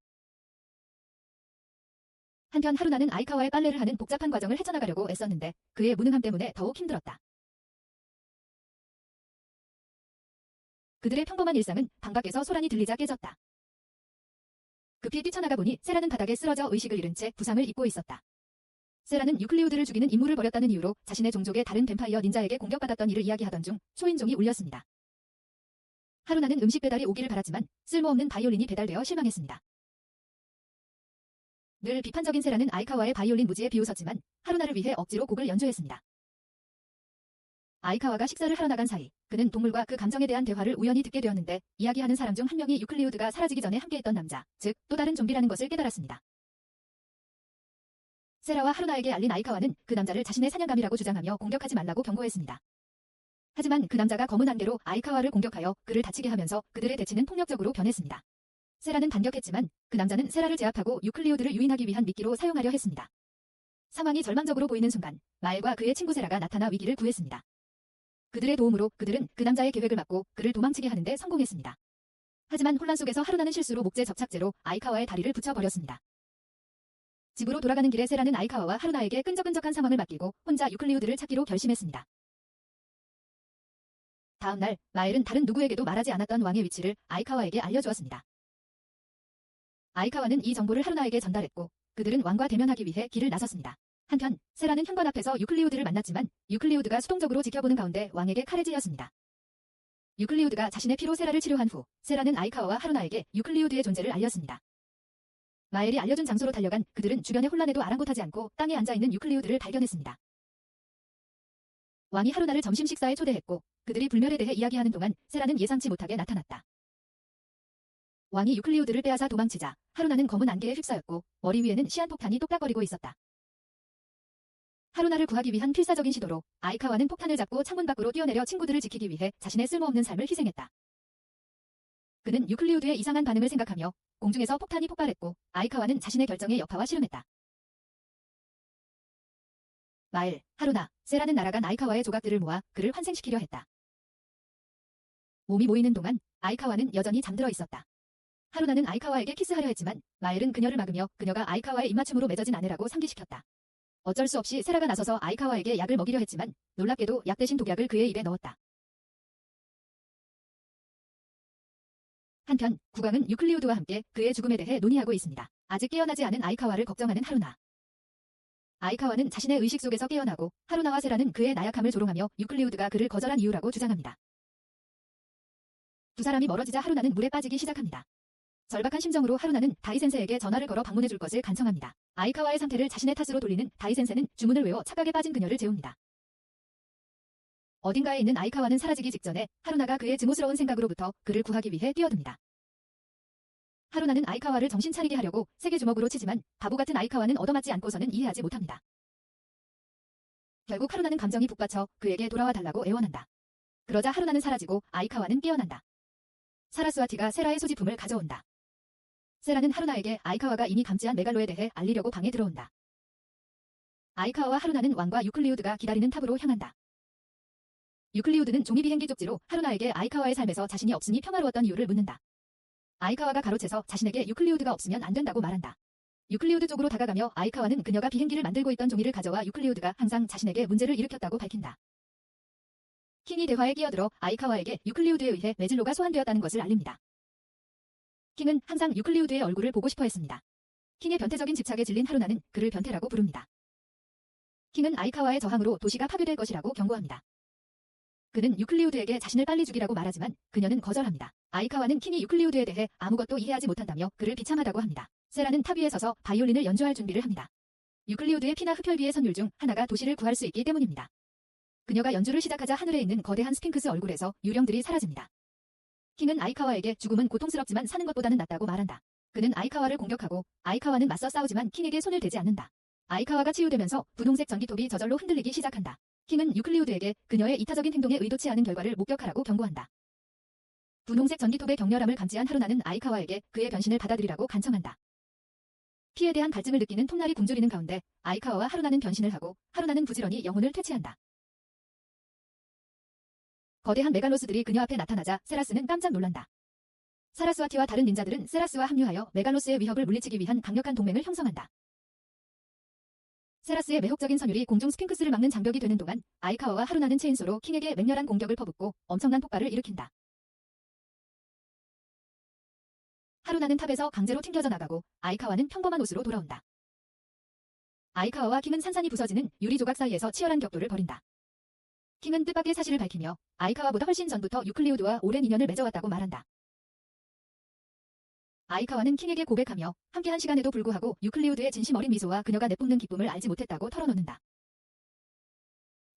한편 하루나는 아이카와의 빨래를 하는 복잡한 과정을 헤쳐나가려고 애썼는데 그의 무능함 때문에 더욱 힘들었다. 그들의 평범한 일상은 방 밖에서 소란이 들리자 깨졌다. 급히 뛰쳐나가 보니 세라는 바닥에 쓰러져 의식을 잃은 채 부상을 입고 있었다. 세라는 유클리우드를 죽이는 임무를 벌였다는 이유로 자신의 종족의 다른 뱀파이어 닌자에게 공격받았던 일을 이야기하던 중 초인종이 울렸습니다. 하루나는 음식 배달이 오기를 바랐지만 쓸모없는 바이올린이 배달되어 실망했습니다. 늘 비판적인 세라는 아이카와의 바이올린 무지에 비웃었지만 하루나를 위해 억지로 곡을 연주했습니다. 아이카와가 식사를 하러 나간 사이 그는 동물과 그 감정에 대한 대화를 우연히 듣게 되었는데 이야기하는 사람 중 한 명이 유클리우드가 사라지기 전에 함께했던 남자, 즉 또 다른 좀비라는 것을 깨달았습니다. 세라와 하루나에게 알린 아이카와는 그 남자를 자신의 사냥감이라고 주장하며 공격하지 말라고 경고했습니다. 하지만 그 남자가 검은 안개로 아이카와를 공격하여 그를 다치게 하면서 그들의 대치는 폭력적으로 변했습니다. 세라는 반격했지만 그 남자는 세라를 제압하고 유클리우드를 유인하기 위한 미끼로 사용하려 했습니다. 상황이 절망적으로 보이는 순간 마엘과 그의 친구 세라가 나타나 위기를 구했습니다. 그들의 도움으로 그들은 그 남자의 계획을 막고 그를 도망치게 하는데 성공했습니다. 하지만 혼란 속에서 하루나는 실수로 목재 접착제로 아이카와의 다리를 붙여버렸습니다. 집으로 돌아가는 길에 세라는 아이카와와 하루나에게 끈적끈적한 상황을 맡기고 혼자 유클리우드를 찾기로 결심했습니다. 다음 날 마엘은 다른 누구에게도 말하지 않았던 왕의 위치를 아이카와에게 알려주었습니다. 아이카와는 이 정보를 하루나에게 전달했고 그들은 왕과 대면하기 위해 길을 나섰습니다. 한편 세라는 현관 앞에서 유클리우드를 만났지만 유클리우드가 수동적으로 지켜보는 가운데 왕에게 칼을 찔렸습니다. 유클리우드가 자신의 피로 세라를 치료한 후 세라는 아이카와와 하루나에게 유클리우드의 존재를 알렸습니다. 마엘이 알려준 장소로 달려간 그들은 주변의 혼란에도 아랑곳하지 않고 땅에 앉아있는 유클리우드를 발견했습니다. 왕이 하루나를 점심 식사에 초대했고 그들이 불멸에 대해 이야기하는 동안 세라는 예상치 못하게 나타났다. 왕이 유클리우드를 빼앗아 도망치자 하루나는 검은 안개에 휩싸였고 머리 위에는 시한폭탄이 똑딱거리고 있었다. 하루나를 구하기 위한 필사적인 시도로 아이카와는 폭탄을 잡고 창문 밖으로 뛰어내려 친구들을 지키기 위해 자신의 쓸모없는 삶을 희생했다. 그는 유클리우드의 이상한 반응을 생각하며 공중에서 폭탄이 폭발했고 아이카와는 자신의 결정에 여파와 씨름했다. 마엘, 하루나, 세라는 날아간 아이카와의 조각들을 모아 그를 환생시키려 했다. 몸이 모이는 동안 아이카와는 여전히 잠들어 있었다. 하루나는 아이카와에게 키스하려 했지만 마엘은 그녀를 막으며 그녀가 아이카와의 입맞춤으로 맺어진 아내라고 상기시켰다. 어쩔 수 없이 세라가 나서서 아이카와에게 약을 먹이려 했지만 놀랍게도 약 대신 독약을 그의 입에 넣었다. 한편 국왕은 유클리우드와 함께 그의 죽음에 대해 논의하고 있습니다. 아직 깨어나지 않은 아이카와를 걱정하는 하루나. 아이카와는 자신의 의식 속에서 깨어나고 하루나와 세라는 그의 나약함을 조롱하며 유클리우드가 그를 거절한 이유라고 주장합니다. 두 사람이 멀어지자 하루나는 물에 빠지기 시작합니다. 절박한 심정으로 하루나는 다이센세에게 전화를 걸어 방문해줄 것을 간청합니다. 아이카와의 상태를 자신의 탓으로 돌리는 다이센세는 주문을 외워 착각에 빠진 그녀를 재웁니다. 어딘가에 있는 아이카와는 사라지기 직전에 하루나가 그의 증오스러운 생각으로부터 그를 구하기 위해 뛰어듭니다. 하루나는 아이카와를 정신 차리게 하려고 세게 주먹으로 치지만 바보 같은 아이카와는 얻어맞지 않고서는 이해하지 못합니다. 결국 하루나는 감정이 북받쳐 그에게 돌아와 달라고 애원한다. 그러자 하루나는 사라지고 아이카와는 깨어난다. 사라스와티가 세라의 소지품을 가져온다. 세라는 하루나에게 아이카와가 이미 감지한 메갈로에 대해 알리려고 방에 들어온다. 아이카와와 하루나는 왕과 유클리우드가 기다리는 탑으로 향한다. 유클리우드는 종이 비행기 쪽지로 하루나에게 아이카와의 삶에서 자신이 없으니 평화로웠던 이유를 묻는다. 아이카와가 가로채서 자신에게 유클리우드가 없으면 안 된다고 말한다. 유클리우드 쪽으로 다가가며 아이카와는 그녀가 비행기를 만들고 있던 종이를 가져와 유클리우드가 항상 자신에게 문제를 일으켰다고 밝힌다. 킹이 대화에 끼어들어 아이카와에게 유클리우드에 의해 메질로가 소환되었다는 것을 알립니다. 킹은 항상 유클리우드의 얼굴을 보고 싶어 했습니다. 킹의 변태적인 집착에 질린 하루나는 그를 변태라고 부릅니다. 킹은 아이카와의 저항으로 도시가 파괴될 것이라고 경고합니다. 그는 유클리우드에게 자신을 빨리 죽이라고 말하지만 그녀는 거절합니다. 아이카와는 킹이 유클리우드에 대해 아무것도 이해하지 못한다며 그를 비참하다고 합니다. 세라는 탑 위에 서서 바이올린을 연주할 준비를 합니다. 유클리우드의 피나 흡혈귀의 선율 중 하나가 도시를 구할 수 있기 때문입니다. 그녀가 연주를 시작하자 하늘에 있는 거대한 스핑크스 얼굴에서 유령들이 사라집니다. 킹은 아이카와에게 죽음은 고통스럽지만 사는 것보다는 낫다고 말한다. 그는 아이카와를 공격하고 아이카와는 맞서 싸우지만 킹에게 손을 대지 않는다. 아이카와가 치유되면서 분홍색 전기톱이 저절로 흔들리기 시작한다. 킹은 유클리우드에게 그녀의 이타적인 행동에 의도치 않은 결과를 목격하라고 경고한다. 분홍색 전기톱의 격렬함을 감지한 하루나는 아이카와에게 그의 변신을 받아들이라고 간청한다. 피에 대한 갈증을 느끼는 톱날이 굶주리는 가운데 아이카와와 하루나는 변신을 하고 하루나는 부지런히 영혼을 퇴치한다. 거대한 메갈로스들이 그녀 앞에 나타나자 세라스는 깜짝 놀란다. 사라스와티와 다른 닌자들은 세라스와 합류하여 메갈로스의 위협을 물리치기 위한 강력한 동맹을 형성한다. 세라스의 매혹적인 선율이 공중 스핑크스를 막는 장벽이 되는 동안 아이카와와 하루나는 체인소로 킹에게 맹렬한 공격을 퍼붓고 엄청난 폭발을 일으킨다. 하루나는 탑에서 강제로 튕겨져 나가고 아이카와는 평범한 옷으로 돌아온다. 아이카와와 킹은 산산이 부서지는 유리 조각 사이에서 치열한 격돌을 벌인다. 킹은 뜻밖의 사실을 밝히며 아이카와보다 훨씬 전부터 유클리우드와 오랜 인연을 맺어왔다고 말한다. 아이카와는 킹에게 고백하며 함께한 시간에도 불구하고 유클리우드의 진심 어린 미소와 그녀가 내뿜는 기쁨을 알지 못했다고 털어놓는다.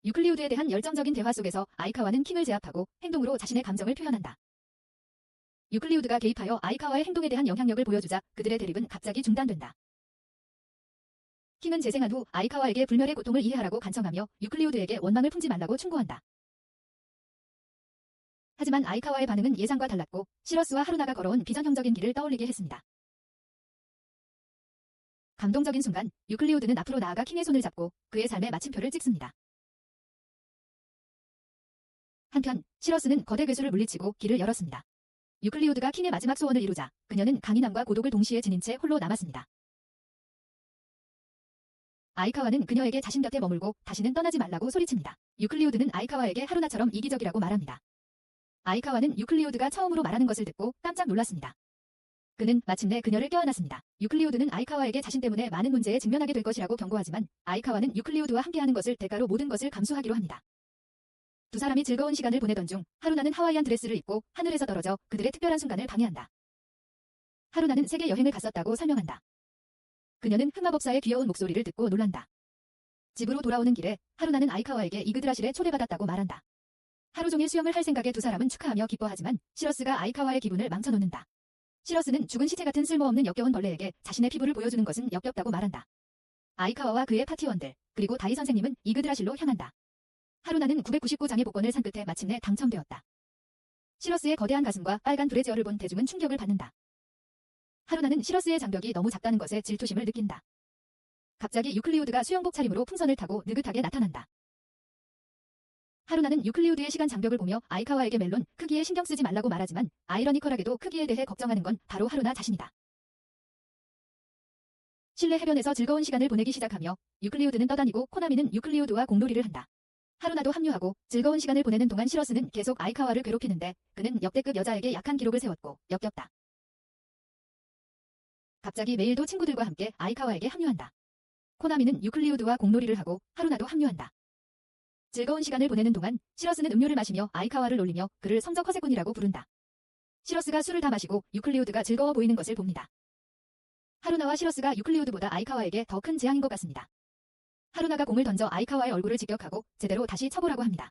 유클리우드에 대한 열정적인 대화 속에서 아이카와는 킹을 제압하고 행동으로 자신의 감정을 표현한다. 유클리우드가 개입하여 아이카와의 행동에 대한 영향력을 보여주자 그들의 대립은 갑자기 중단된다. 킹은 재생한 후 아이카와에게 불멸의 고통을 이해하라고 간청하며 유클리우드에게 원망을 품지 말라고 충고한다. 하지만 아이카와의 반응은 예상과 달랐고 시러스와 하루나가 걸어온 비전형적인 길을 떠올리게 했습니다. 감동적인 순간 유클리우드는 앞으로 나아가 킹의 손을 잡고 그의 삶의 마침표를 찍습니다. 한편 시러스는 거대 괴수를 물리치고 길을 열었습니다. 유클리우드가 킹의 마지막 소원을 이루자 그녀는 강인함과 고독을 동시에 지닌 채 홀로 남았습니다. 아이카와는 그녀에게 자신 곁에 머물고 다시는 떠나지 말라고 소리칩니다. 유클리우드는 아이카와에게 하루나처럼 이기적이라고 말합니다. 아이카와는 유클리우드가 처음으로 말하는 것을 듣고 깜짝 놀랐습니다. 그는 마침내 그녀를 껴안았습니다. 유클리우드는 아이카와에게 자신 때문에 많은 문제에 직면하게 될 것이라고 경고하지만 아이카와는 유클리우드와 함께하는 것을 대가로 모든 것을 감수하기로 합니다. 두 사람이 즐거운 시간을 보내던 중 하루나는 하와이안 드레스를 입고 하늘에서 떨어져 그들의 특별한 순간을 방해한다. 하루나는 세계 여행을 갔었다고 설명한다. 그녀는 흑마법사의 귀여운 목소리를 듣고 놀란다. 집으로 돌아오는 길에 하루나는 아이카와에게 이그드라실에 초대받았다고 말한다. 하루 종일 수영을 할 생각에 두 사람은 축하하며 기뻐하지만 시러스가 아이카와의 기분을 망쳐놓는다. 시러스는 죽은 시체 같은 쓸모없는 역겨운 벌레에게 자신의 피부를 보여주는 것은 역겹다고 말한다. 아이카와와 그의 파티원들 그리고 다이 선생님은 이그드라실로 향한다. 하루나는 999장의 복권을 산 끝에 마침내 당첨되었다. 시러스의 거대한 가슴과 빨간 브래지어를 본 대중은 충격을 받는다. 하루나는 시러스의 장벽이 너무 작다는 것에 질투심을 느낀다. 갑자기 유클리우드가 수영복 차림으로 풍선을 타고 느긋하게 나타난다. 하루나는 유클리우드의 시간 장벽을 보며 아이카와에게 멜론 크기에 신경 쓰지 말라고 말하지만 아이러니컬하게도 크기에 대해 걱정하는 건 바로 하루나 자신이다. 실내 해변에서 즐거운 시간을 보내기 시작하며 유클리우드는 떠다니고 코나미는 유클리우드와 공놀이를 한다. 하루나도 합류하고 즐거운 시간을 보내는 동안 시러스는 계속 아이카와를 괴롭히는데 그는 역대급 여자에게 약한 기록을 세웠고 역겹다. 갑자기 메일도 친구들과 함께 아이카와에게 합류한다. 코나미는 유클리우드와 공놀이를 하고 하루나도 합류한다. 즐거운 시간을 보내는 동안 시러스는 음료를 마시며 아이카와를 놀리며 그를 성적 허세꾼이라고 부른다. 시러스가 술을 다 마시고 유클리우드가 즐거워 보이는 것을 봅니다. 하루나와 시러스가 유클리우드보다 아이카와에게 더 큰 재앙인 것 같습니다. 하루나가 공을 던져 아이카와의 얼굴을 직격하고 제대로 다시 쳐보라고 합니다.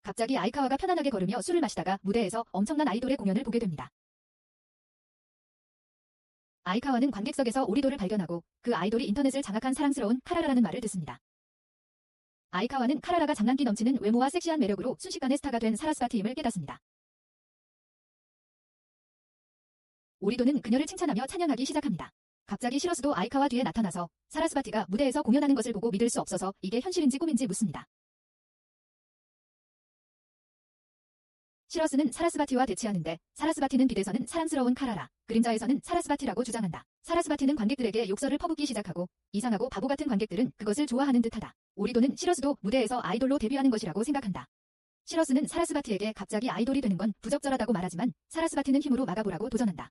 갑자기 아이카와가 편안하게 걸으며 술을 마시다가 무대에서 엄청난 아이돌의 공연을 보게 됩니다. 아이카와는 관객석에서 오리돌을 발견하고 그 아이돌이 인터넷을 장악한 사랑스러운 카라라라는 말을 듣습니다. 아이카와는 카라라가 장난기 넘치는 외모와 섹시한 매력으로 순식간에 스타가 된 사라스바티임을 깨닫습니다. 오리도는 그녀를 칭찬하며 찬양하기 시작합니다. 갑자기 시러스도 아이카와 뒤에 나타나서 사라스바티가 무대에서 공연하는 것을 보고 믿을 수 없어서 이게 현실인지 꿈인지 묻습니다. 시러스는 사라스바티와 대치하는데 사라스바티는 빛에서는 사랑스러운 카라라, 그림자에서는 사라스바티라고 주장한다. 사라스바티는 관객들에게 욕설을 퍼붓기 시작하고 이상하고 바보 같은 관객들은 그것을 좋아하는 듯하다. 오리도는 시러스도 무대에서 아이돌로 데뷔하는 것이라고 생각한다. 시러스는 사라스바티에게 갑자기 아이돌이 되는 건 부적절하다고 말하지만 사라스바티는 힘으로 막아보라고 도전한다.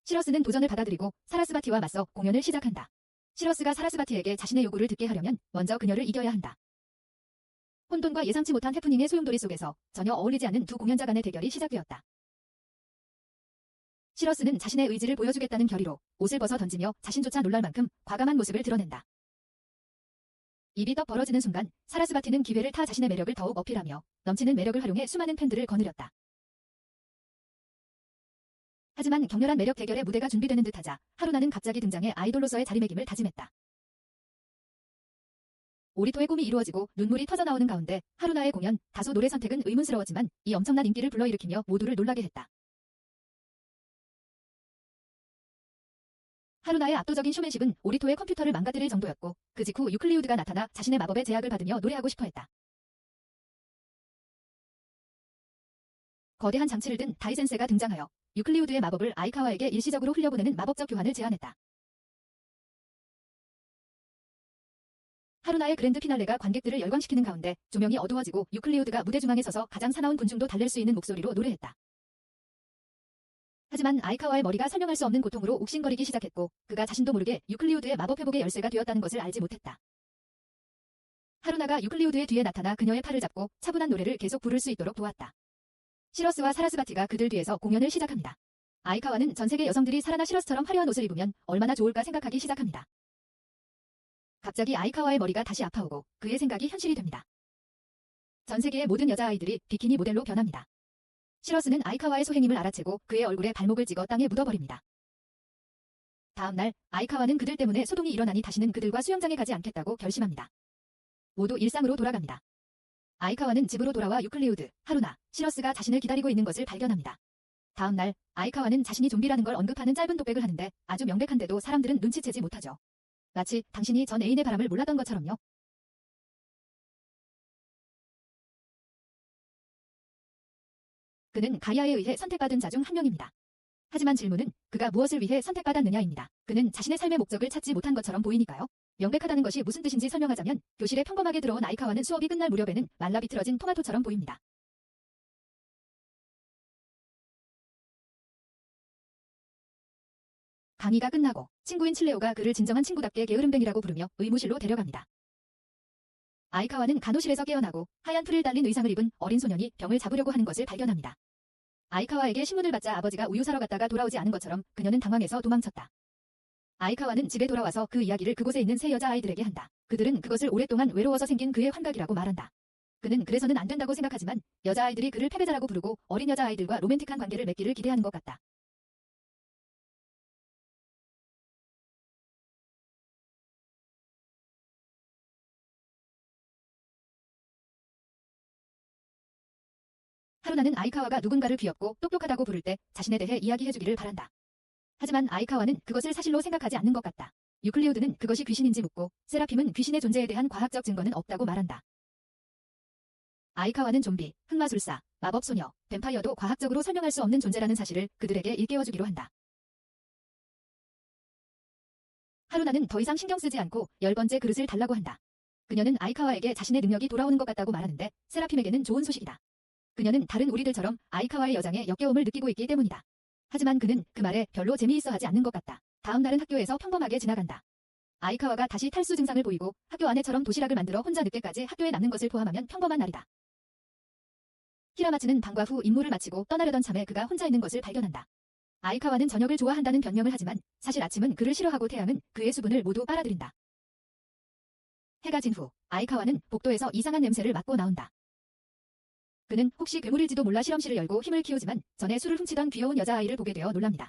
시러스는 도전을 받아들이고 사라스바티와 맞서 공연을 시작한다. 시러스가 사라스바티에게 자신의 요구를 듣게 하려면 먼저 그녀를 이겨야 한다. 혼돈과 예상치 못한 해프닝의 소용돌이 속에서 전혀 어울리지 않는 두 공연자 간의 대결이 시작되었다. 시러스는 자신의 의지를 보여주겠다는 결의로 옷을 벗어 던지며 자신조차 놀랄 만큼 과감한 모습을 드러낸다. 입이 떡 벌어지는 순간 사라스바티는 기회를 타 자신의 매력을 더욱 어필하며 넘치는 매력을 활용해 수많은 팬들을 거느렸다. 하지만 격렬한 매력 대결의 무대가 준비되는 듯하자 하루나는 갑자기 등장해 아이돌로서의 자리매김을 다짐했다. 오리토의 꿈이 이루어지고 눈물이 터져나오는 가운데 하루나의 공연, 다소 노래 선택은 의문스러웠지만 이 엄청난 인기를 불러일으키며 모두를 놀라게 했다. 하루나의 압도적인 쇼맨십은 오리토의 컴퓨터를 망가뜨릴 정도였고 그 직후 유클리우드가 나타나 자신의 마법의 제약을 받으며 노래하고 싶어 했다. 거대한 장치를 든 다이센세가 등장하여 유클리우드의 마법을 아이카와에게 일시적으로 흘려보내는 마법적 교환을 제안했다. 하루나의 그랜드 피날레가 관객들을 열광시키는 가운데 조명이 어두워지고 유클리우드가 무대 중앙에 서서 가장 사나운 군중도 달랠 수 있는 목소리로 노래했다. 하지만 아이카와의 머리가 설명할 수 없는 고통으로 욱신거리기 시작했고 그가 자신도 모르게 유클리우드의 마법 회복의 열쇠가 되었다는 것을 알지 못했다. 하루나가 유클리우드의 뒤에 나타나 그녀의 팔을 잡고 차분한 노래를 계속 부를 수 있도록 도왔다. 시러스와 사라스바티가 그들 뒤에서 공연을 시작합니다. 아이카와는 전 세계 여성들이 사라나 시러스처럼 화려한 옷을 입으면 얼마나 좋을까 생각하기 시작합니다. 갑자기 아이카와의 머리가 다시 아파오고 그의 생각이 현실이 됩니다. 전 세계의 모든 여자아이들이 비키니 모델로 변합니다. 시러스는 아이카와의 소행임을 알아채고 그의 얼굴에 발목을 찍어 땅에 묻어버립니다. 다음 날 아이카와는 그들 때문에 소동이 일어나니 다시는 그들과 수영장에 가지 않겠다고 결심합니다. 모두 일상으로 돌아갑니다. 아이카와는 집으로 돌아와 유클리우드, 하루나, 시러스가 자신을 기다리고 있는 것을 발견합니다. 다음 날 아이카와는 자신이 좀비라는 걸 언급하는 짧은 독백을 하는데 아주 명백한데도 사람들은 눈치채지 못하죠. 마치 당신이 전 애인의 바람을 몰랐던 것처럼요. 그는 가이아에 의해 선택받은 자 중 한 명입니다. 하지만 질문은 그가 무엇을 위해 선택받았느냐입니다. 그는 자신의 삶의 목적을 찾지 못한 것처럼 보이니까요. 명백하다는 것이 무슨 뜻인지 설명하자면 교실에 평범하게 들어온 아이카와는 수업이 끝날 무렵에는 말라 비틀어진 토마토처럼 보입니다. 강의가 끝나고 친구인 칠레오가 그를 진정한 친구답게 게으름뱅이라고 부르며 의무실로 데려갑니다. 아이카와는 간호실에서 깨어나고 하얀 풀을 달린 의상을 입은 어린 소년이 병을 잡으려고 하는 것을 발견합니다. 아이카와에게 신문을 받자 아버지가 우유 사러 갔다가 돌아오지 않은 것처럼 그녀는 당황해서 도망쳤다. 아이카와는 집에 돌아와서 그 이야기를 그곳에 있는 세 여자아이들에게 한다. 그들은 그것을 오랫동안 외로워서 생긴 그의 환각이라고 말한다. 그는 그래서는 안 된다고 생각하지만 여자아이들이 그를 패배자라고 부르고 어린 여자아이들과 로맨틱한 관계를 맺기를 기대하는 것 같다. 하루나는 아이카와가 누군가를 귀엽고 똑똑하다고 부를 때 자신에 대해 이야기해주기를 바란다. 하지만 아이카와는 그것을 사실로 생각하지 않는 것 같다. 유클리우드는 그것이 귀신인지 묻고 세라핌은 귀신의 존재에 대한 과학적 증거는 없다고 말한다. 아이카와는 좀비, 흑마술사, 마법소녀, 뱀파이어도 과학적으로 설명할 수 없는 존재라는 사실을 그들에게 일깨워주기로 한다. 하루나는 더 이상 신경 쓰지 않고 10번째 그릇을 달라고 한다. 그녀는 아이카와에게 자신의 능력이 돌아오는 것 같다고 말하는데 세라핌에게는 좋은 소식이다. 그녀는 다른 우리들처럼 아이카와의 여장에 역겨움을 느끼고 있기 때문이다. 하지만 그는 그 말에 별로 재미있어하지 않는 것 같다. 다음 날은 학교에서 평범하게 지나간다. 아이카와가 다시 탈수 증상을 보이고 학교 안에처럼 도시락을 만들어 혼자 늦게까지 학교에 남는 것을 포함하면 평범한 날이다. 히라마츠는 방과 후 임무를 마치고 떠나려던 참에 그가 혼자 있는 것을 발견한다. 아이카와는 저녁을 좋아한다는 변명을 하지만 사실 아침은 그를 싫어하고 태양은 그의 수분을 모두 빨아들인다. 해가 진 후 아이카와는 복도에서 이상한 냄새를 맡고 나온다. 그는 혹시 괴물일지도 몰라 실험실을 열고 힘을 키우지만 전에 술을 훔치던 귀여운 여자아이를 보게 되어 놀랍니다.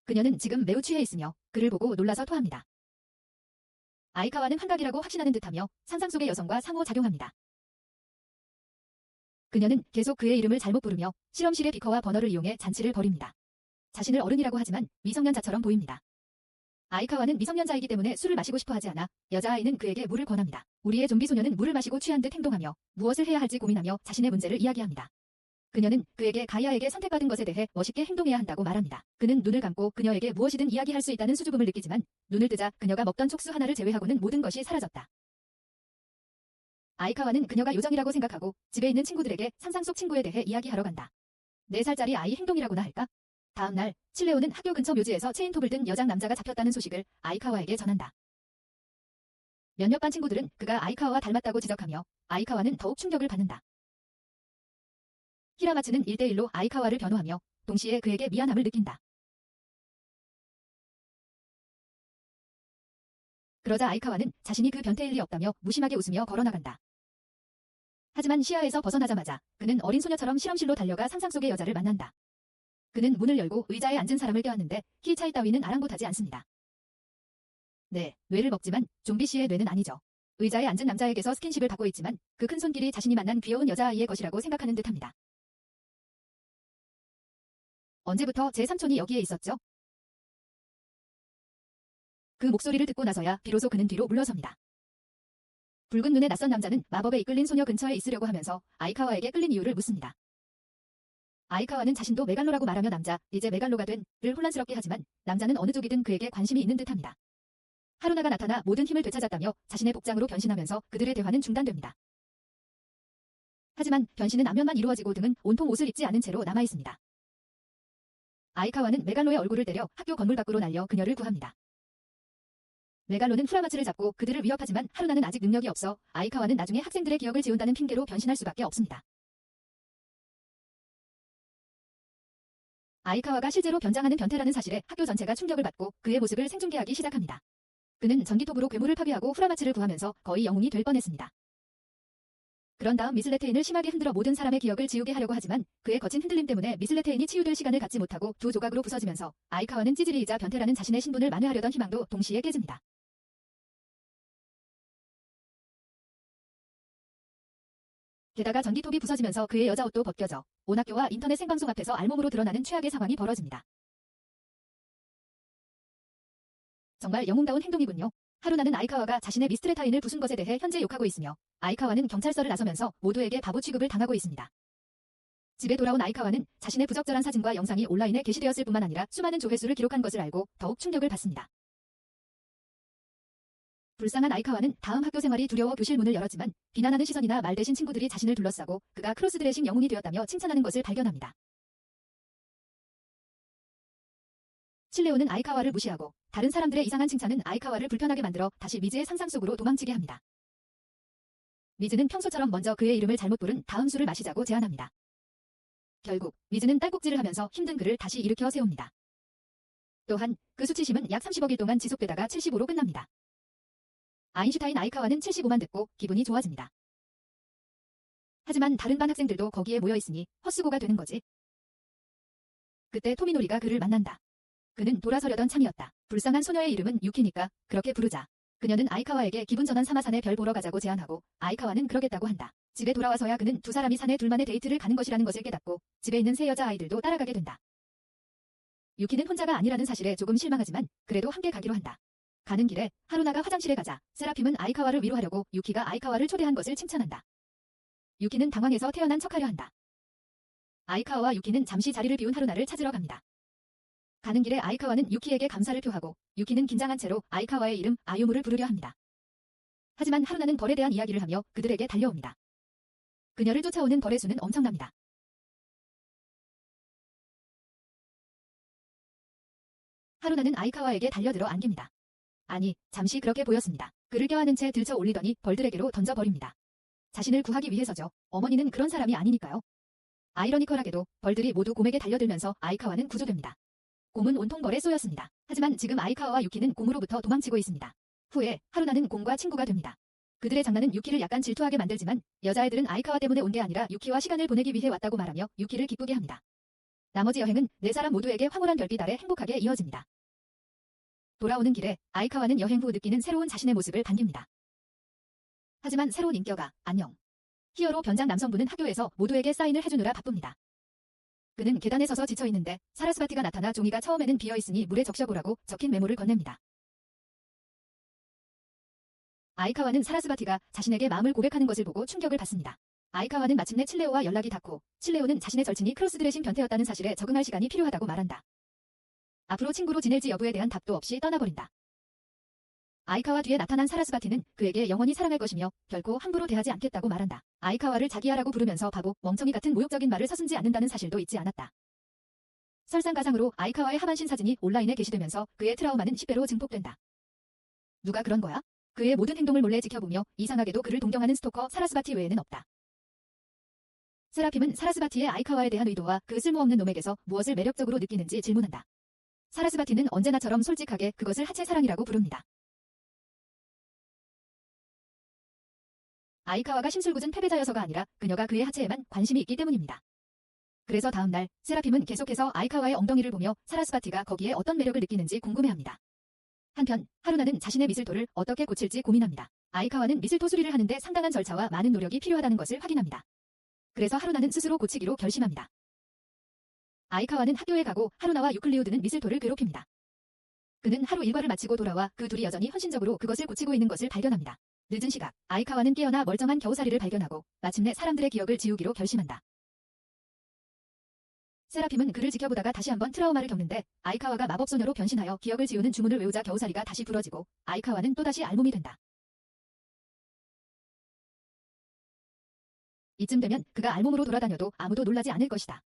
그녀는 지금 매우 취해 있으며 그를 보고 놀라서 토합니다. 아이카와는 환각이라고 확신하는 듯하며 상상 속의 여성과 상호작용합니다. 그녀는 계속 그의 이름을 잘못 부르며 실험실의 비커와 버너를 이용해 잔치를 벌입니다. 자신을 어른이라고 하지만 미성년자처럼 보입니다. 아이카와는 미성년자이기 때문에 술을 마시고 싶어 하지 않아 여자아이는 그에게 물을 권합니다. 우리의 좀비 소녀는 물을 마시고 취한 듯 행동하며 무엇을 해야 할지 고민하며 자신의 문제를 이야기합니다. 그녀는 그에게 가이아에게 선택받은 것에 대해 멋있게 행동해야 한다고 말합니다. 그는 눈을 감고 그녀에게 무엇이든 이야기할 수 있다는 수줍음을 느끼지만 눈을 뜨자 그녀가 먹던 촉수 하나를 제외하고는 모든 것이 사라졌다. 아이카와는 그녀가 요정이라고 생각하고 집에 있는 친구들에게 상상 속 친구에 대해 이야기하러 간다. 4살짜리 아이 행동이라고나 할까? 다음 날 칠레오는 학교 근처 묘지에서 체인톱을 든 여장 남자가 잡혔다는 소식을 아이카와에게 전한다. 몇몇 반 친구들은 그가 아이카와와 닮았다고 지적하며 아이카와는 더욱 충격을 받는다. 히라마츠는 1대1로 아이카와를 변호하며 동시에 그에게 미안함을 느낀다. 그러자 아이카와는 자신이 그 변태일 리 없다며 무심하게 웃으며 걸어나간다. 하지만 시야에서 벗어나자마자 그는 어린 소녀처럼 실험실로 달려가 상상 속의 여자를 만난다. 그는 문을 열고 의자에 앉은 사람을 껴안는데 키 차이 따위는 아랑곳하지 않습니다. 네, 뇌를 먹지만 좀비 씨의 뇌는 아니죠. 의자에 앉은 남자에게서 스킨십을 받고 있지만 그 큰 손길이 자신이 만난 귀여운 여자아이의 것이라고 생각하는 듯합니다. 언제부터 제 삼촌이 여기에 있었죠? 그 목소리를 듣고 나서야 비로소 그는 뒤로 물러섭니다. 붉은 눈의 낯선 남자는 마법에 이끌린 소녀 근처에 있으려고 하면서 아이카와에게 끌린 이유를 묻습니다. 아이카와는 자신도 메갈로라고 말하며 남자, 이제 메갈로가 된,를 혼란스럽게 하지만 남자는 어느 쪽이든 그에게 관심이 있는 듯합니다. 하루나가 나타나 모든 힘을 되찾았다며 자신의 복장으로 변신하면서 그들의 대화는 중단됩니다. 하지만 변신은 앞면만 이루어지고 등은 온통 옷을 입지 않은 채로 남아있습니다. 아이카와는 메갈로의 얼굴을 때려 학교 건물 밖으로 날려 그녀를 구합니다. 메갈로는 후라마츠를 잡고 그들을 위협하지만 하루나는 아직 능력이 없어 아이카와는 나중에 학생들의 기억을 지운다는 핑계로 변신할 수밖에 없습니다. 아이카와가 실제로 변장하는 변태라는 사실에 학교 전체가 충격을 받고 그의 모습을 생중계하기 시작합니다. 그는 전기톱으로 괴물을 파괴하고 후라마츠를 구하면서 거의 영웅이 될 뻔했습니다. 그런 다음 미슬레테인을 심하게 흔들어 모든 사람의 기억을 지우게 하려고 하지만 그의 거친 흔들림 때문에 미슬레테인이 치유될 시간을 갖지 못하고 두 조각으로 부서지면서 아이카와는 찌질이이자 변태라는 자신의 신분을 만회하려던 희망도 동시에 깨집니다. 게다가 전기톱이 부서지면서 그의 여자 옷도 벗겨져 온 학교와 인터넷 생방송 앞에서 알몸으로 드러나는 최악의 상황이 벌어집니다. 정말 영웅다운 행동이군요. 하루나는 아이카와가 자신의 미스트레타인을 부순 것에 대해 현재 욕하고 있으며 아이카와는 경찰서를 나서면서 모두에게 바보 취급을 당하고 있습니다. 집에 돌아온 아이카와는 자신의 부적절한 사진과 영상이 온라인에 게시되었을 뿐만 아니라 수많은 조회수를 기록한 것을 알고 더욱 충격을 받습니다. 불쌍한 아이카와는 다음 학교 생활이 두려워 교실 문을 열었지만 비난하는 시선이나 말 대신 친구들이 자신을 둘러싸고 그가 크로스드레싱 영웅이 되었다며 칭찬하는 것을 발견합니다. 칠레오는 아이카와를 무시하고 다른 사람들의 이상한 칭찬은 아이카와를 불편하게 만들어 다시 미즈의 상상 속으로 도망치게 합니다. 미즈는 평소처럼 먼저 그의 이름을 잘못 부른 다음 술을 마시자고 제안합니다. 결국 미즈는 딸꾹질을 하면서 힘든 그를 다시 일으켜 세웁니다. 또한 그 수치심은 약 30억 일 동안 지속되다가 75로 끝납니다. 아인슈타인 아이카와는 75만 듣고 기분이 좋아집니다. 하지만 다른 반 학생들도 거기에 모여있으니 헛수고가 되는 거지. 그때 토미노리가 그를 만난다. 그는 돌아서려던 참이었다. 불쌍한 소녀의 이름은 유키니까 그렇게 부르자. 그녀는 아이카와에게 기분 전환 삼아 산에 별 보러 가자고 제안하고 아이카와는 그러겠다고 한다. 집에 돌아와서야 그는 두 사람이 산에 둘만의 데이트를 가는 것이라는 것을 깨닫고 집에 있는 세 여자아이들도 따라가게 된다. 유키는 혼자가 아니라는 사실에 조금 실망하지만 그래도 함께 가기로 한다. 가는 길에 하루나가 화장실에 가자 세라핌은 아이카와를 위로하려고 유키가 아이카와를 초대한 것을 칭찬한다. 유키는 당황해서 태어난 척하려 한다. 아이카와와 유키는 잠시 자리를 비운 하루나를 찾으러 갑니다. 가는 길에 아이카와는 유키에게 감사를 표하고 유키는 긴장한 채로 아이카와의 이름 아유무를 부르려 합니다. 하지만 하루나는 벌에 대한 이야기를 하며 그들에게 달려옵니다. 그녀를 쫓아오는 벌의 수는 엄청납니다. 하루나는 아이카와에게 달려들어 안깁니다. 아니, 잠시 그렇게 보였습니다. 그를 껴안은 채 들쳐 올리더니 벌들에게로 던져버립니다. 자신을 구하기 위해서죠. 어머니는 그런 사람이 아니니까요. 아이러니컬하게도 벌들이 모두 곰에게 달려들면서 아이카와는 구조됩니다. 곰은 온통 벌에 쏘였습니다. 하지만 지금 아이카와와 유키는 곰으로부터 도망치고 있습니다. 후에 하루나는 곰과 친구가 됩니다. 그들의 장난은 유키를 약간 질투하게 만들지만 여자애들은 아이카와 때문에 온 게 아니라 유키와 시간을 보내기 위해 왔다고 말하며 유키를 기쁘게 합니다. 나머지 여행은 네 사람 모두에게 황홀한 별빛 아래 행복하게 이어집니다. 돌아오는 길에 아이카와는 여행 후 느끼는 새로운 자신의 모습을 반깁니다. 하지만 새로운 인격아, 안녕. 히어로 변장 남성분은 학교에서 모두에게 사인을 해주느라 바쁩니다. 그는 계단에 서서 지쳐있는데 사라스바티가 나타나 종이가 처음에는 비어있으니 물에 적셔보라고 적힌 메모를 건넵니다. 아이카와는 사라스바티가 자신에게 마음을 고백하는 것을 보고 충격을 받습니다. 아이카와는 마침내 칠레오와 연락이 닿고 칠레오는 자신의 절친이 크로스드레싱 변태였다는 사실에 적응할 시간이 필요하다고 말한다. 앞으로 친구로 지낼지 여부에 대한 답도 없이 떠나버린다. 아이카와 뒤에 나타난 사라스바티는 그에게 영원히 사랑할 것이며 결코 함부로 대하지 않겠다고 말한다. 아이카와를 자기야라고 부르면서 바보, 멍청이 같은 모욕적인 말을 서슴지 않는다는 사실도 잊지 않았다. 설상가상으로 아이카와의 하반신 사진이 온라인에 게시되면서 그의 트라우마는 10배로 증폭된다. 누가 그런 거야? 그의 모든 행동을 몰래 지켜보며 이상하게도 그를 동경하는 스토커 사라스바티 외에는 없다. 세라핌은 사라스바티의 아이카와에 대한 의도와 그 쓸모없는 놈에게서 무엇을 매력적으로 느끼는지 질문한다. 사라스바티는 언제나처럼 솔직하게 그것을 하체 사랑이라고 부릅니다. 아이카와가 심술궂은 패배자여서가 아니라 그녀가 그의 하체에만 관심이 있기 때문입니다. 그래서 다음날 세라핌은 계속해서 아이카와의 엉덩이를 보며 사라스바티가 거기에 어떤 매력을 느끼는지 궁금해합니다. 한편 하루나는 자신의 미술토를 어떻게 고칠지 고민합니다. 아이카와는 미술토 수리를 하는데 상당한 절차와 많은 노력이 필요하다는 것을 확인합니다. 그래서 하루나는 스스로 고치기로 결심합니다. 아이카와는 학교에 가고 하루나와 유클리오드는 미술토를 괴롭힙니다. 그는 하루 일과를 마치고 돌아와 그 둘이 여전히 헌신적으로 그것을 고치고 있는 것을 발견합니다. 늦은 시각, 아이카와는 깨어나 멀쩡한 겨우살이를 발견하고 마침내 사람들의 기억을 지우기로 결심한다. 세라핌은 그를 지켜보다가 다시 한번 트라우마를 겪는데 아이카와가 마법소녀로 변신하여 기억을 지우는 주문을 외우자 겨우살이가 다시 부러지고 아이카와는 또다시 알몸이 된다. 이쯤 되면 그가 알몸으로 돌아다녀도 아무도 놀라지 않을 것이다.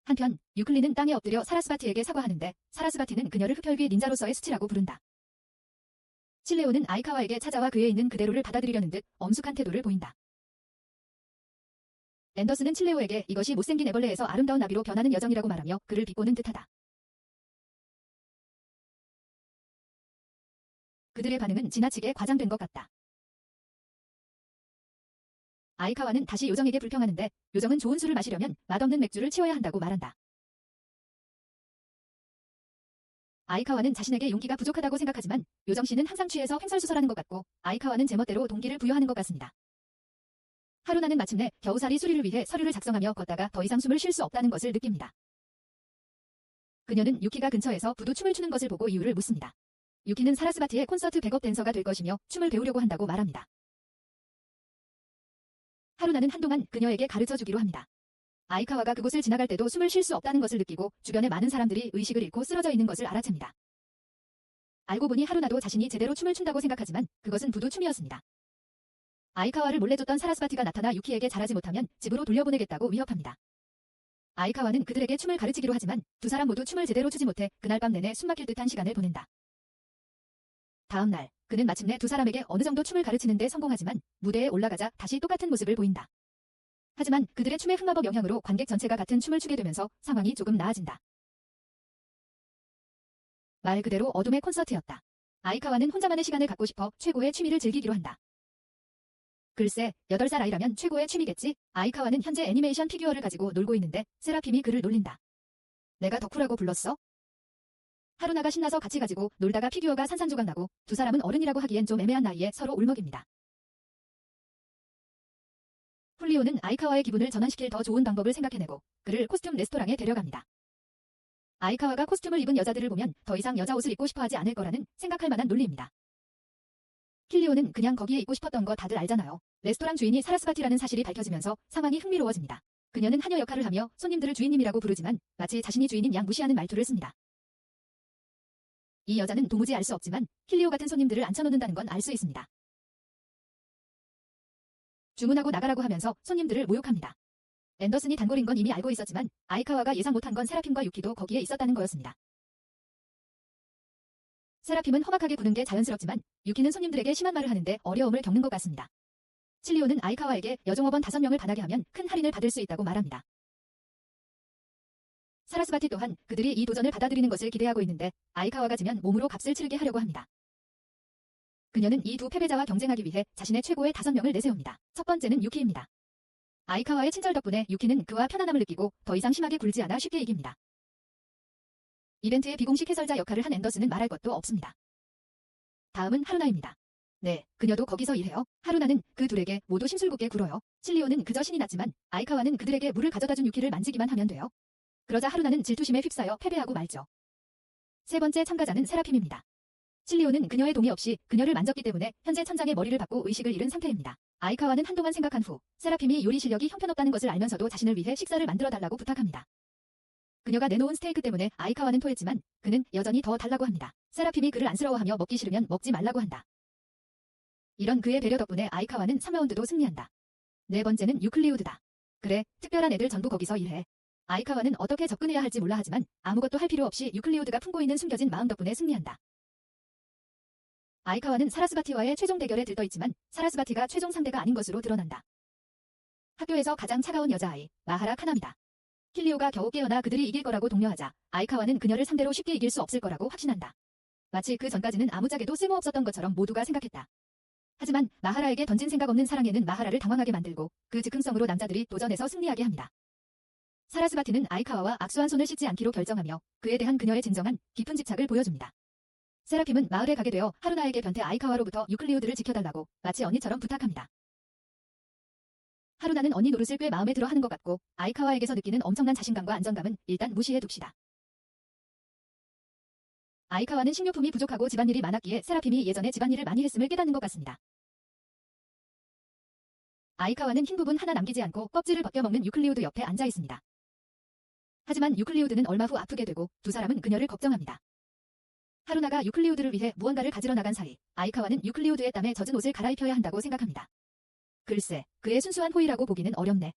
한편 유클리는 땅에 엎드려 사라스바티에게 사과하는데 사라스바티는 그녀를 흡혈귀 닌자로서의 수치라고 부른다. 칠레오는 아이카와에게 찾아와 그에 있는 그대로를 받아들이려는 듯 엄숙한 태도를 보인다. 앤더슨은 칠레오에게 이것이 못생긴 애벌레에서 아름다운 나비로 변하는 여정이라고 말하며 그를 비꼬는 듯하다. 그들의 반응은 지나치게 과장된 것 같다. 아이카와는 다시 요정에게 불평하는데 요정은 좋은 술을 마시려면 맛없는 맥주를 치워야 한다고 말한다. 아이카와는 자신에게 용기가 부족하다고 생각하지만 요정씨는 항상 취해서 횡설수설하는 것 같고 아이카와는 제멋대로 동기를 부여하는 것 같습니다. 하루나는 마침내 겨우살이 수리를 위해 서류를 작성하며 걷다가 더 이상 숨을 쉴 수 없다는 것을 느낍니다. 그녀는 유키가 근처에서 부두 춤을 추는 것을 보고 이유를 묻습니다. 유키는 사라스바티의 콘서트 백업 댄서가 될 것이며 춤을 배우려고 한다고 말합니다. 하루나는 한동안 그녀에게 가르쳐주기로 합니다. 아이카와가 그곳을 지나갈 때도 숨을 쉴 수 없다는 것을 느끼고 주변의 많은 사람들이 의식을 잃고 쓰러져 있는 것을 알아챕니다. 알고 보니 하루나도 자신이 제대로 춤을 춘다고 생각하지만 그것은 부두 춤이었습니다. 아이카와를 몰래 줬던 사라스바티가 나타나 유키에게 잘하지 못하면 집으로 돌려보내겠다고 위협합니다. 아이카와는 그들에게 춤을 가르치기로 하지만 두 사람 모두 춤을 제대로 추지 못해 그날 밤 내내 숨막힐 듯한 시간을 보낸다. 다음 날 그는 마침내 두 사람에게 어느 정도 춤을 가르치는 데 성공하지만 무대에 올라가자 다시 똑같은 모습을 보인다. 하지만 그들의 춤의 흑마법 영향으로 관객 전체가 같은 춤을 추게 되면서 상황이 조금 나아진다. 말 그대로 어둠의 콘서트였다. 아이카와는 혼자만의 시간을 갖고 싶어 최고의 취미를 즐기기로 한다. 글쎄, 8살 아이라면 최고의 취미겠지? 아이카와는 현재 애니메이션 피규어를 가지고 놀고 있는데 세라핌이 그를 놀린다. 내가 덕후라고 불렀어? 하루나가 신나서 같이 가지고 놀다가 피규어가 산산조각 나고 두 사람은 어른이라고 하기엔 좀 애매한 나이에 서로 울먹입니다. 훌리오는 아이카와의 기분을 전환시킬 더 좋은 방법을 생각해내고 그를 코스튬 레스토랑에 데려갑니다. 아이카와가 코스튬을 입은 여자들을 보면 더 이상 여자 옷을 입고 싶어 하지 않을 거라는 생각할 만한 논리입니다. 킬리오는 그냥 거기에 있고 싶었던 거 다들 알잖아요. 레스토랑 주인이 사라스바티라는 사실이 밝혀지면서 상황이 흥미로워집니다. 그녀는 하녀 역할을 하며 손님들을 주인님이라고 부르지만 마치 자신이 주인인 양 무시하는 말투를 씁니다. 이 여자는 도무지 알 수 없지만 킬리오 같은 손님들을 앉혀놓는다는 건 알 수 있습니다. 주문하고 나가라고 하면서 손님들을 모욕합니다. 앤더슨이 단골인 건 이미 알고 있었지만 아이카와가 예상 못한 건 세라핌과 유키도 거기에 있었다는 거였습니다. 세라핌은 험악하게 구는 게 자연스럽지만 유키는 손님들에게 심한 말을 하는데 어려움을 겪는 것 같습니다. 칠리오는 아이카와에게 여종업원 5명을 반하게 하면 큰 할인을 받을 수 있다고 말합니다. 사라스바티 또한 그들이 이 도전을 받아들이는 것을 기대하고 있는데 아이카와가 지면 몸으로 값을 치르게 하려고 합니다. 그녀는 이 두 패배자와 경쟁하기 위해 자신의 최고의 5명을 내세웁니다. 첫 번째는 유키입니다. 아이카와의 친절 덕분에 유키는 그와 편안함을 느끼고 더 이상 심하게 굴지 않아 쉽게 이깁니다. 이벤트의 비공식 해설자 역할을 한 앤더슨은 말할 것도 없습니다. 다음은 하루나입니다. 네, 그녀도 거기서 일해요. 하루나는 그 둘에게 모두 심술궂게 굴어요. 칠리오는 그저 신이 났지만 아이카와는 그들에게 물을 가져다준 유키를 만지기만 하면 돼요. 그러자 하루나는 질투심에 휩싸여 패배하고 말죠. 세 번째 참가자는 세라핌입니다. 칠리오는 그녀의 동의 없이 그녀를 만졌기 때문에 현재 천장에 머리를 박고 의식을 잃은 상태입니다. 아이카와는 한동안 생각한 후 세라핌이 요리 실력이 형편없다는 것을 알면서도 자신을 위해 식사를 만들어달라고 부탁합니다. 그녀가 내놓은 스테이크 때문에 아이카와는 토했지만 그는 여전히 더 달라고 합니다. 세라핌이 그를 안쓰러워하며 먹기 싫으면 먹지 말라고 한다. 이런 그의 배려 덕분에 아이카와는 3라운드도 승리한다. 네 번째는 유클리오드다. 그래, 특별한 애들 전부 거기서 일해. 아이카와는 어떻게 접근해야 할지 몰라 하지만 아무것도 할 필요 없이 유클리오드가 품고 있는 숨겨진 마음 덕분에 승리한다. 아이카와는 사라스바티와의 최종 대결에 들떠있지만 사라스바티가 최종 상대가 아닌 것으로 드러난다. 학교에서 가장 차가운 여자아이, 마하라 카나입니다. 킬리오가 겨우 깨어나 그들이 이길 거라고 독려하자 아이카와는 그녀를 상대로 쉽게 이길 수 없을 거라고 확신한다. 마치 그 전까지는 아무짝에도 쓸모없었던 것처럼 모두가 생각했다. 하지만 마하라에게 던진 생각 없는 사랑에는 마하라를 당황하게 만들고 그 즉흥성으로 남자들이 도전에서 승리하게 합니다. 사라스바티는 아이카와와 악수한 손을 씻지 않기로 결정하며 그에 대한 그녀의 진정한 깊은 집착을 보여줍니다. 세라핌은 마을에 가게 되어 하루나에게 변태 아이카와로부터 유클리우드를 지켜달라고 마치 언니처럼 부탁합니다. 하루나는 언니 노릇을 꽤 마음에 들어 하는 것 같고 아이카와에게서 느끼는 엄청난 자신감과 안정감은 일단 무시해 둡시다. 아이카와는 식료품이 부족하고 집안일이 많았기에 세라핌이 예전에 집안일을 많이 했음을 깨닫는 것 같습니다. 아이카와는 흰 부분 하나 남기지 않고 껍질을 벗겨 먹는 유클리우드 옆에 앉아 있습니다. 하지만 유클리우드는 얼마 후 아프게 되고 두 사람은 그녀를 걱정합니다. 하루나가 유클리우드를 위해 무언가를 가지러 나간 사이 아이카와는 유클리우드의 땀에 젖은 옷을 갈아입혀야 한다고 생각합니다. 글쎄, 그의 순수한 호의라고 보기는 어렵네.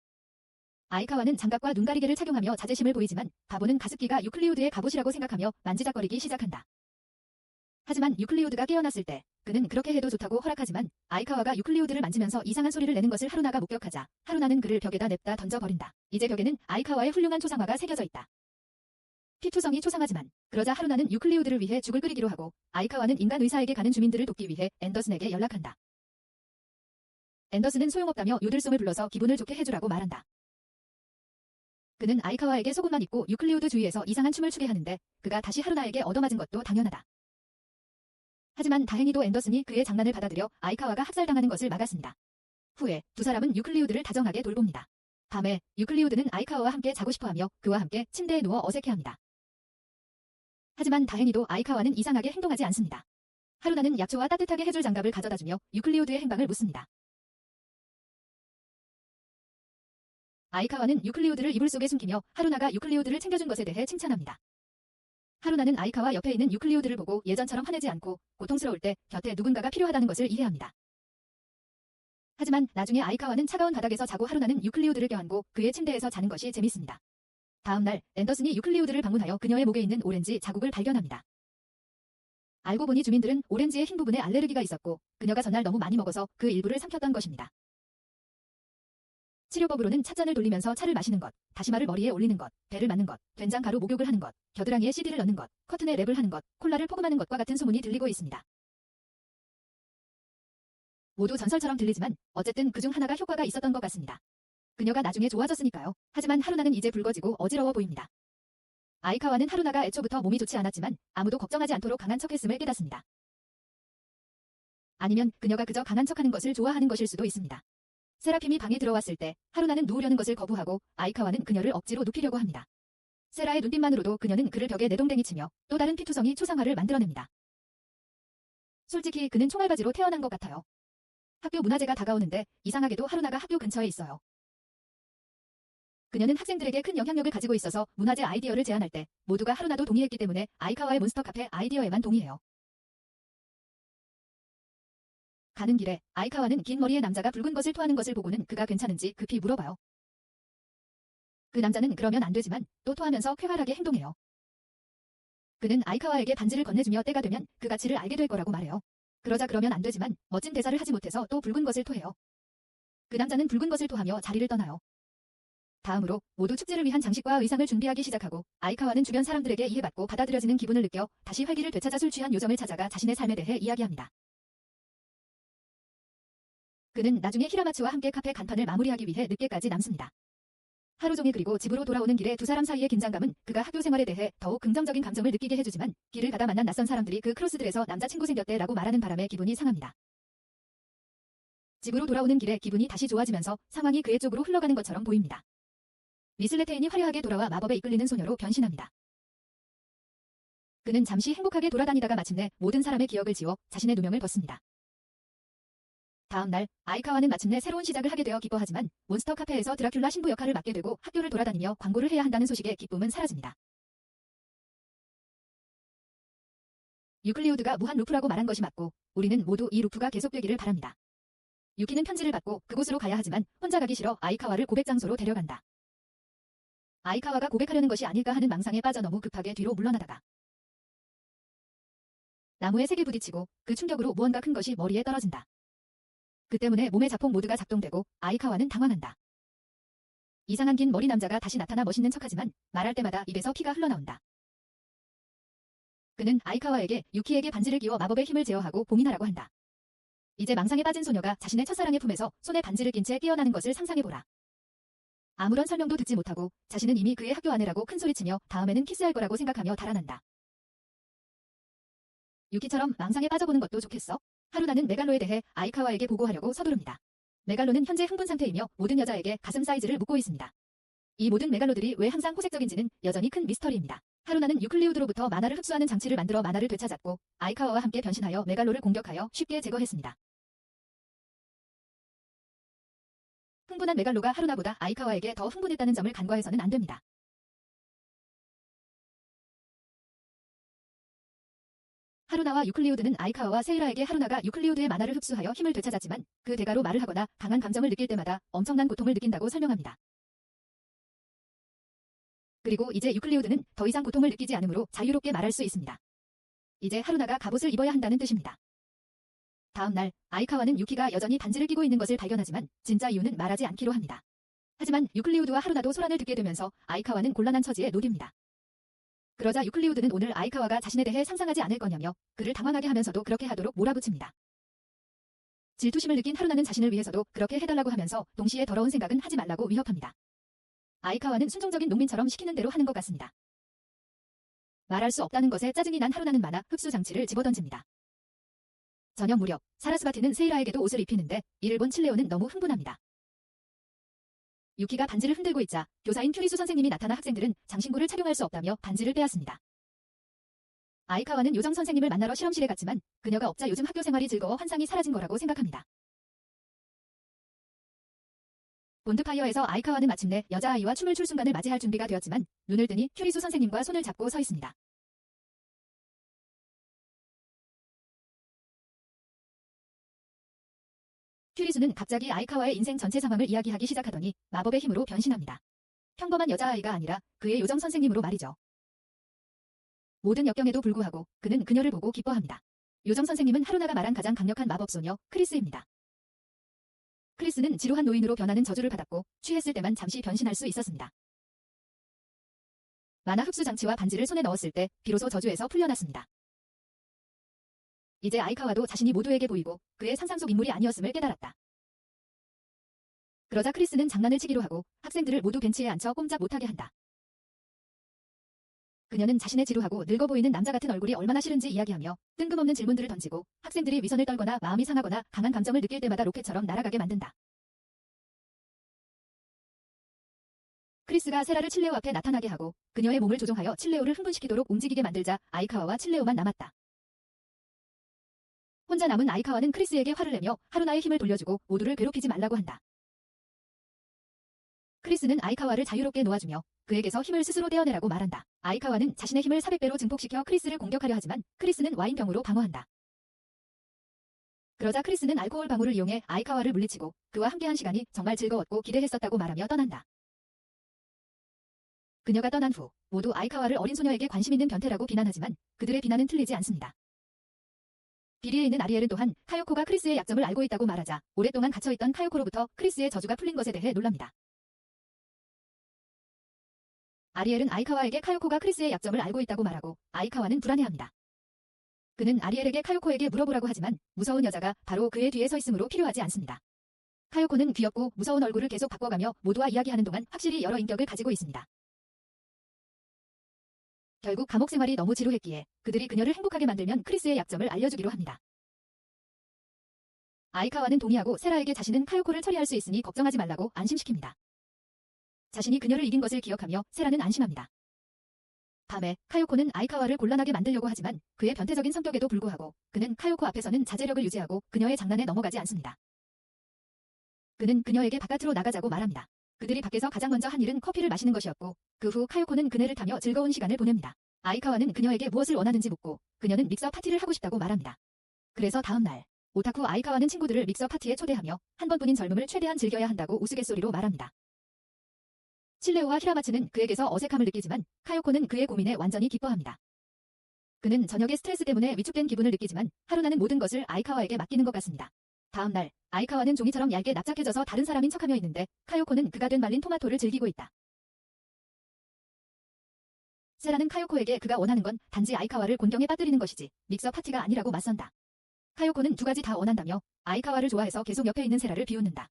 아이카와는 장갑과 눈가리개를 착용하며 자제심을 보이지만 바보는 가습기가 유클리우드의 갑옷이라고 생각하며 만지작거리기 시작한다. 하지만 유클리우드가 깨어났을 때 그는 그렇게 해도 좋다고 허락하지만 아이카와가 유클리우드를 만지면서 이상한 소리를 내는 것을 하루나가 목격하자 하루나는 그를 벽에다 냅다 던져버린다. 이제 벽에는 아이카와의 훌륭한 초상화가 새겨져 있다. 피투성이 초상하지만 그러자 하루나는 유클리우드를 위해 죽을 끓이기로 하고 아이카와는 인간 의사에게 가는 주민들을 돕기 위해 앤더슨에게 연락한다. 앤더슨은 소용없다며 요들송을 불러서 기분을 좋게 해주라고 말한다. 그는 아이카와에게 속옷만 입고 유클리우드 주위에서 이상한 춤을 추게 하는데 그가 다시 하루나에게 얻어맞은 것도 당연하다. 하지만 다행히도 앤더슨이 그의 장난을 받아들여 아이카와가 학살당하는 것을 막았습니다. 후에 두 사람은 유클리우드를 다정하게 돌봅니다. 밤에 유클리우드는 아이카와와 함께 자고 싶어하며 그와 함께 침대에 누워 어색해합니다. 하지만 다행히도 아이카와는 이상하게 행동하지 않습니다. 하루나는 약초와 따뜻하게 해줄 장갑을 가져다주며 유클리우드의 행방을 묻습니다. 아이카와는 유클리우드를 이불 속에 숨기며 하루나가 유클리우드를 챙겨준 것에 대해 칭찬합니다. 하루나는 아이카와 옆에 있는 유클리우드를 보고 예전처럼 화내지 않고 고통스러울 때 곁에 누군가가 필요하다는 것을 이해합니다. 하지만 나중에 아이카와는 차가운 바닥에서 자고 하루나는 유클리우드를 껴안고 그의 침대에서 자는 것이 재밌습니다. 다음 날 앤더슨이 유클리우드를 방문하여 그녀의 목에 있는 오렌지 자국을 발견합니다. 알고 보니 주민들은 오렌지의 흰 부분에 알레르기가 있었고 그녀가 전날 너무 많이 먹어서 그 일부를 삼켰던 것입니다. 치료법으로는 찻잔을 돌리면서 차를 마시는 것, 다시마를 머리에 올리는 것, 배를 맞는 것, 된장가루 목욕을 하는 것, 겨드랑이에 CD를 넣는 것, 커튼에 랩을 하는 것, 콜라를 포금하는 것과 같은 소문이 들리고 있습니다. 모두 전설처럼 들리지만 어쨌든 그중 하나가 효과가 있었던 것 같습니다. 그녀가 나중에 좋아졌으니까요. 하지만 하루나는 이제 붉어지고 어지러워 보입니다. 아이카와는 하루나가 애초부터 몸이 좋지 않았지만 아무도 걱정하지 않도록 강한 척했음을 깨닫습니다. 아니면 그녀가 그저 강한 척하는 것을 좋아하는 것일 수도 있습니다. 세라핌이 방에 들어왔을 때 하루나는 누우려는 것을 거부하고 아이카와는 그녀를 억지로 눕히려고 합니다. 세라의 눈빛만으로도 그녀는 그를 벽에 내동댕이 치며 또 다른 피투성이 초상화를 만들어냅니다. 솔직히 그는 총알바지로 태어난 것 같아요. 학교 문화제가 다가오는데 이상하게도 하루나가 학교 근처에 있어요. 그녀는 학생들에게 큰 영향력을 가지고 있어서 문화제 아이디어를 제안할 때 모두가 하루나도 동의했기 때문에 아이카와의 몬스터 카페 아이디어에만 동의해요. 가는 길에 아이카와는 긴 머리의 남자가 붉은 것을 토하는 것을 보고는 그가 괜찮은지 급히 물어봐요. 그 남자는 그러면 안 되지만 또 토하면서 쾌활하게 행동해요. 그는 아이카와에게 반지를 건네주며 때가 되면 그 가치를 알게 될 거라고 말해요. 그러자 그러면 안 되지만 멋진 대사를 하지 못해서 또 붉은 것을 토해요. 그 남자는 붉은 것을 토하며 자리를 떠나요. 다음으로 모두 축제를 위한 장식과 의상을 준비하기 시작하고 아이카와는 주변 사람들에게 이해받고 받아들여지는 기분을 느껴 다시 활기를 되찾아 술 취한 요정을 찾아가 자신의 삶에 대해 이야기합니다. 그는 나중에 히라마츠와 함께 카페 간판을 마무리하기 위해 늦게까지 남습니다. 하루 종일 그리고 집으로 돌아오는 길에 두 사람 사이의 긴장감은 그가 학교 생활에 대해 더욱 긍정적인 감정을 느끼게 해주지만 길을 가다 만난 낯선 사람들이 그 크로스들에서 남자친구 생겼대 라고 말하는 바람에 기분이 상합니다. 집으로 돌아오는 길에 기분이 다시 좋아지면서 상황이 그의 쪽으로 흘러가는 것처럼 보입니다. 미슬레테인이 화려하게 돌아와 마법에 이끌리는 소녀로 변신합니다. 그는 잠시 행복하게 돌아다니다가 마침내 모든 사람의 기억을 지워 자신의 누명을 벗습니다. 다음 날 아이카와는 마침내 새로운 시작을 하게 되어 기뻐하지만 몬스터 카페에서 드라큘라 신부 역할을 맡게 되고 학교를 돌아다니며 광고를 해야 한다는 소식에 기쁨은 사라집니다. 유클리우드가 무한 루프라고 말한 것이 맞고 우리는 모두 이 루프가 계속되기를 바랍니다. 유키는 편지를 받고 그곳으로 가야 하지만 혼자 가기 싫어 아이카와를 고백 장소로 데려간다. 아이카와가 고백하려는 것이 아닐까 하는 망상에 빠져 너무 급하게 뒤로 물러나다가 나무에 세게 부딪히고 그 충격으로 무언가 큰 것이 머리에 떨어진다. 그 때문에 몸의 자폭 모두가 작동되고 아이카와는 당황한다. 이상한 긴 머리 남자가 다시 나타나 멋있는 척하지만 말할 때마다 입에서 피가 흘러나온다. 그는 아이카와에게 유키에게 반지를 끼워 마법의 힘을 제어하고 봉인하라고 한다. 이제 망상에 빠진 소녀가 자신의 첫사랑의 품에서 손에 반지를 낀 채 깨어나는 것을 상상해보라. 아무런 설명도 듣지 못하고 자신은 이미 그의 학교 아내라고 큰소리치며 다음에는 키스할 거라고 생각하며 달아난다. 유키처럼 망상에 빠져보는 것도 좋겠어. 하루나는 메갈로에 대해 아이카와에게 보고하려고 서두릅니다. 메갈로는 현재 흥분 상태이며 모든 여자에게 가슴 사이즈를 묻고 있습니다. 이 모든 메갈로들이 왜 항상 호색적인지는 여전히 큰 미스터리입니다. 하루나는 유클리우드로부터 마나를 흡수하는 장치를 만들어 마나를 되찾았고 아이카와와 함께 변신하여 메갈로를 공격하여 쉽게 제거했습니다. 흥분한 메갈로가 하루나보다 아이카와에게 더 흥분했다는 점을 간과해서는 안 됩니다. 하루나와 유클리우드는 아이카와와 세이라에게 하루나가 유클리우드의 마나를 흡수하여 힘을 되찾았지만 그 대가로 말을 하거나 강한 감정을 느낄 때마다 엄청난 고통을 느낀다고 설명합니다. 그리고 이제 유클리우드는 더 이상 고통을 느끼지 않으므로 자유롭게 말할 수 있습니다. 이제 하루나가 갑옷을 입어야 한다는 뜻입니다. 다음 날 아이카와는 유키가 여전히 반지를 끼고 있는 것을 발견하지만 진짜 이유는 말하지 않기로 합니다. 하지만 유클리우드와 하루나도 소란을 듣게 되면서 아이카와는 곤란한 처지에 놓입니다. 그러자 유클리우드는 오늘 아이카와가 자신에 대해 상상하지 않을 거냐며 그를 당황하게 하면서도 그렇게 하도록 몰아붙입니다. 질투심을 느낀 하루나는 자신을 위해서도 그렇게 해달라고 하면서 동시에 더러운 생각은 하지 말라고 위협합니다. 아이카와는 순종적인 농민처럼 시키는 대로 하는 것 같습니다. 말할 수 없다는 것에 짜증이 난 하루나는 마나 흡수 장치를 집어던집니다. 저녁 무렵 사라스바티는 세이라에게도 옷을 입히는데 이를 본 칠레오는 너무 흥분합니다. 유키가 반지를 흔들고 있자 교사인 큐리수 선생님이 나타나 학생들은 장신구를 착용할 수 없다며 반지를 빼앗습니다. 아이카와는 요정 선생님을 만나러 실험실에 갔지만 그녀가 없자 요즘 학교 생활이 즐거워 환상이 사라진 거라고 생각합니다. 본드파이어에서 아이카와는 마침내 여자아이와 춤을 출 순간을 맞이할 준비가 되었지만 눈을 뜨니 큐리수 선생님과 손을 잡고 서 있습니다. 큐리수는 갑자기 아이카와의 인생 전체 상황을 이야기하기 시작하더니 마법의 힘으로 변신합니다. 평범한 여자아이가 아니라 그의 요정 선생님으로 말이죠. 모든 역경에도 불구하고 그는 그녀를 보고 기뻐합니다. 요정 선생님은 하루나가 말한 가장 강력한 마법소녀 크리스입니다. 크리스는 지루한 노인으로 변하는 저주를 받았고 취했을 때만 잠시 변신할 수 있었습니다. 마나 흡수 장치와 반지를 손에 넣었을 때 비로소 저주에서 풀려났습니다. 이제 아이카와도 자신이 모두에게 보이고 그의 상상 속 인물이 아니었음을 깨달았다. 그러자 크리스는 장난을 치기로 하고 학생들을 모두 벤치에 앉혀 꼼짝 못하게 한다. 그녀는 자신의 지루하고 늙어 보이는 남자 같은 얼굴이 얼마나 싫은지 이야기하며 뜬금없는 질문들을 던지고 학생들이 위선을 떨거나 마음이 상하거나 강한 감정을 느낄 때마다 로켓처럼 날아가게 만든다. 크리스가 세라를 칠레오 앞에 나타나게 하고 그녀의 몸을 조종하여 칠레오를 흥분시키도록 움직이게 만들자 아이카와와 칠레오만 남았다. 혼자 남은 아이카와는 크리스에게 화를 내며 하루나의 힘을 돌려주고 모두를 괴롭히지 말라고 한다. 크리스는 아이카와를 자유롭게 놓아주며 그에게서 힘을 스스로 떼어내라고 말한다. 아이카와는 자신의 힘을 400배로 증폭시켜 크리스를 공격하려 하지만 크리스는 와인병으로 방어한다. 그러자 크리스는 알코올 방울을 이용해 아이카와를 물리치고 그와 함께한 시간이 정말 즐거웠고 기대했었다고 말하며 떠난다. 그녀가 떠난 후 모두 아이카와를 어린 소녀에게 관심 있는 변태라고 비난하지만 그들의 비난은 틀리지 않습니다. 비리에 있는 아리엘은 또한 카요코가 크리스의 약점을 알고 있다고 말하자 오랫동안 갇혀있던 카요코로부터 크리스의 저주가 풀린 것에 대해 놀랍니다. 아리엘은 아이카와에게 카요코가 크리스의 약점을 알고 있다고 말하고 아이카와는 불안해합니다. 그는 아리엘에게 카요코에게 물어보라고 하지만 무서운 여자가 바로 그의 뒤에 서 있으므로 필요하지 않습니다. 카요코는 귀엽고 무서운 얼굴을 계속 바꿔가며 모두와 이야기하는 동안 확실히 여러 인격을 가지고 있습니다. 결국 감옥 생활이 너무 지루했기에 그들이 그녀를 행복하게 만들면 크리스의 약점을 알려주기로 합니다. 아이카와는 동의하고 세라에게 자신은 카요코를 처리할 수 있으니 걱정하지 말라고 안심시킵니다. 자신이 그녀를 이긴 것을 기억하며 세라는 안심합니다. 밤에 카요코는 아이카와를 곤란하게 만들려고 하지만 그의 변태적인 성격에도 불구하고 그는 카요코 앞에서는 자제력을 유지하고 그녀의 장난에 넘어가지 않습니다. 그는 그녀에게 바깥으로 나가자고 말합니다. 그들이 밖에서 가장 먼저 한 일은 커피를 마시는 것이었고 그 후 카요코는 그네를 타며 즐거운 시간을 보냅니다. 아이카와는 그녀에게 무엇을 원하는지 묻고 그녀는 믹서 파티를 하고 싶다고 말합니다. 그래서 다음 날 오타쿠 아이카와는 친구들을 믹서 파티에 초대하며 한 번뿐인 젊음을 최대한 즐겨야 한다고 우스갯소리로 말합니다. 칠레오와 히라마츠는 그에게서 어색함을 느끼지만 카요코는 그의 고민에 완전히 기뻐합니다. 그는 저녁에 스트레스 때문에 위축된 기분을 느끼지만 하루나는 모든 것을 아이카와에게 맡기는 것 같습니다. 다음 날 아이카와는 종이처럼 얇게 납작해져서 다른 사람인 척하며 있는데 카요코는 그가 된 말린 토마토를 즐기고 있다. 세라는 카요코에게 그가 원하는 건 단지 아이카와를 곤경에 빠뜨리는 것이지 믹서 파티가 아니라고 맞선다. 카요코는 두 가지 다 원한다며 아이카와를 좋아해서 계속 옆에 있는 세라를 비웃는다.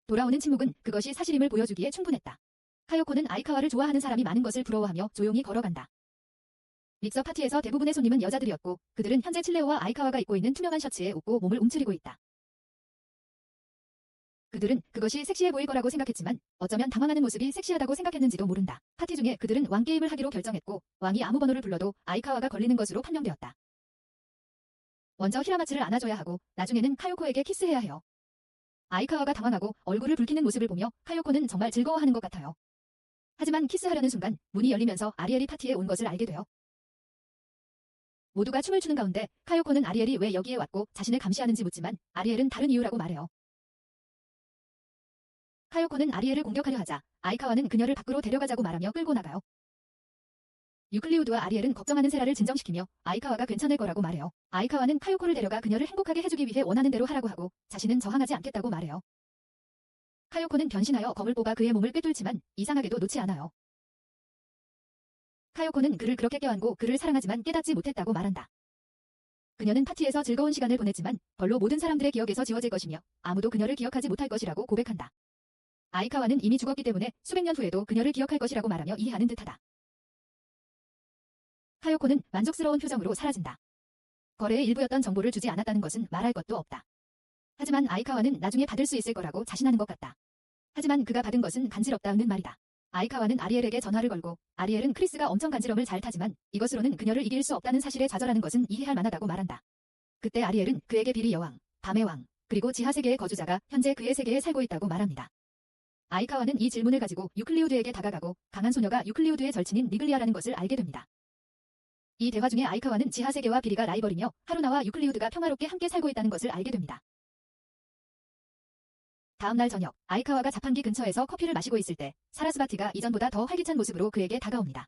돌아오는 침묵은 그것이 사실임을 보여주기에 충분했다. 카요코는 아이카와를 좋아하는 사람이 많은 것을 부러워하며 조용히 걸어간다. 믹서 파티에서 대부분의 손님은 여자들이었고 그들은 현재 칠레오와 아이카와가 입고 있는 투명한 셔츠에 웃고 몸을 움츠리고 있다. 그들은 그것이 섹시해 보일 거라고 생각했지만 어쩌면 당황하는 모습이 섹시하다고 생각했는지도 모른다. 파티 중에 그들은 왕 게임을 하기로 결정했고 왕이 아무 번호를 불러도 아이카와가 걸리는 것으로 판명되었다. 먼저 히라마츠를 안아줘야 하고 나중에는 카요코에게 키스해야 해요. 아이카와가 당황하고 얼굴을 붉히는 모습을 보며 카요코는 정말 즐거워하는 것 같아요. 하지만 키스하려는 순간 문이 열리면서 아리엘이 파티에 온 것을 알게 돼요. 모두가 춤을 추는 가운데 카요코는 아리엘이 왜 여기에 왔고 자신을 감시하는지 묻지만 아리엘은 다른 이유라고 말해요. 카요코는 아리엘을 공격하려 하자 아이카와는 그녀를 밖으로 데려가자고 말하며 끌고 나가요. 유클리우드와 아리엘은 걱정하는 세라를 진정시키며 아이카와가 괜찮을 거라고 말해요. 아이카와는 카요코를 데려가 그녀를 행복하게 해주기 위해 원하는 대로 하라고 하고 자신은 저항하지 않겠다고 말해요. 카요코는 변신하여 검을 뽑아 그의 몸을 꿰뚫지만 이상하게도 놓지 않아요. 카요코는 그를 그렇게 껴안고 그를 사랑하지만 깨닫지 못했다고 말한다. 그녀는 파티에서 즐거운 시간을 보냈지만 벌로 모든 사람들의 기억에서 지워질 것이며 아무도 그녀를 기억하지 못할 것이라고 고백한다. 아이카와는 이미 죽었기 때문에 수백 년 후에도 그녀를 기억할 것이라고 말하며 이해하는 듯하다. 카요코는 만족스러운 표정으로 사라진다. 거래의 일부였던 정보를 주지 않았다는 것은 말할 것도 없다. 하지만 아이카와는 나중에 받을 수 있을 거라고 자신하는 것 같다. 하지만 그가 받은 것은 간지럽다는 말이다. 아이카와는 아리엘에게 전화를 걸고 아리엘은 크리스가 엄청 간지럼을 잘 타지만 이것으로는 그녀를 이길 수 없다는 사실에 좌절하는 것은 이해할 만하다고 말한다. 그때 아리엘은 그에게 비리 여왕, 밤의 왕, 그리고 지하세계의 거주자가 현재 그의 세계에 살고 있다고 말합니다. 아이카와는 이 질문을 가지고 유클리우드에게 다가가고 강한 소녀가 유클리우드의 절친인 리글리아라는 것을 알게 됩니다. 이 대화 중에 아이카와는 지하세계와 비리가 라이벌이며 하루나와 유클리우드가 평화롭게 함께 살고 있다는 것을 알게 됩니다. 다음 날 저녁, 아이카와가 자판기 근처에서 커피를 마시고 있을 때 사라스바티가 이전보다 더 활기찬 모습으로 그에게 다가옵니다.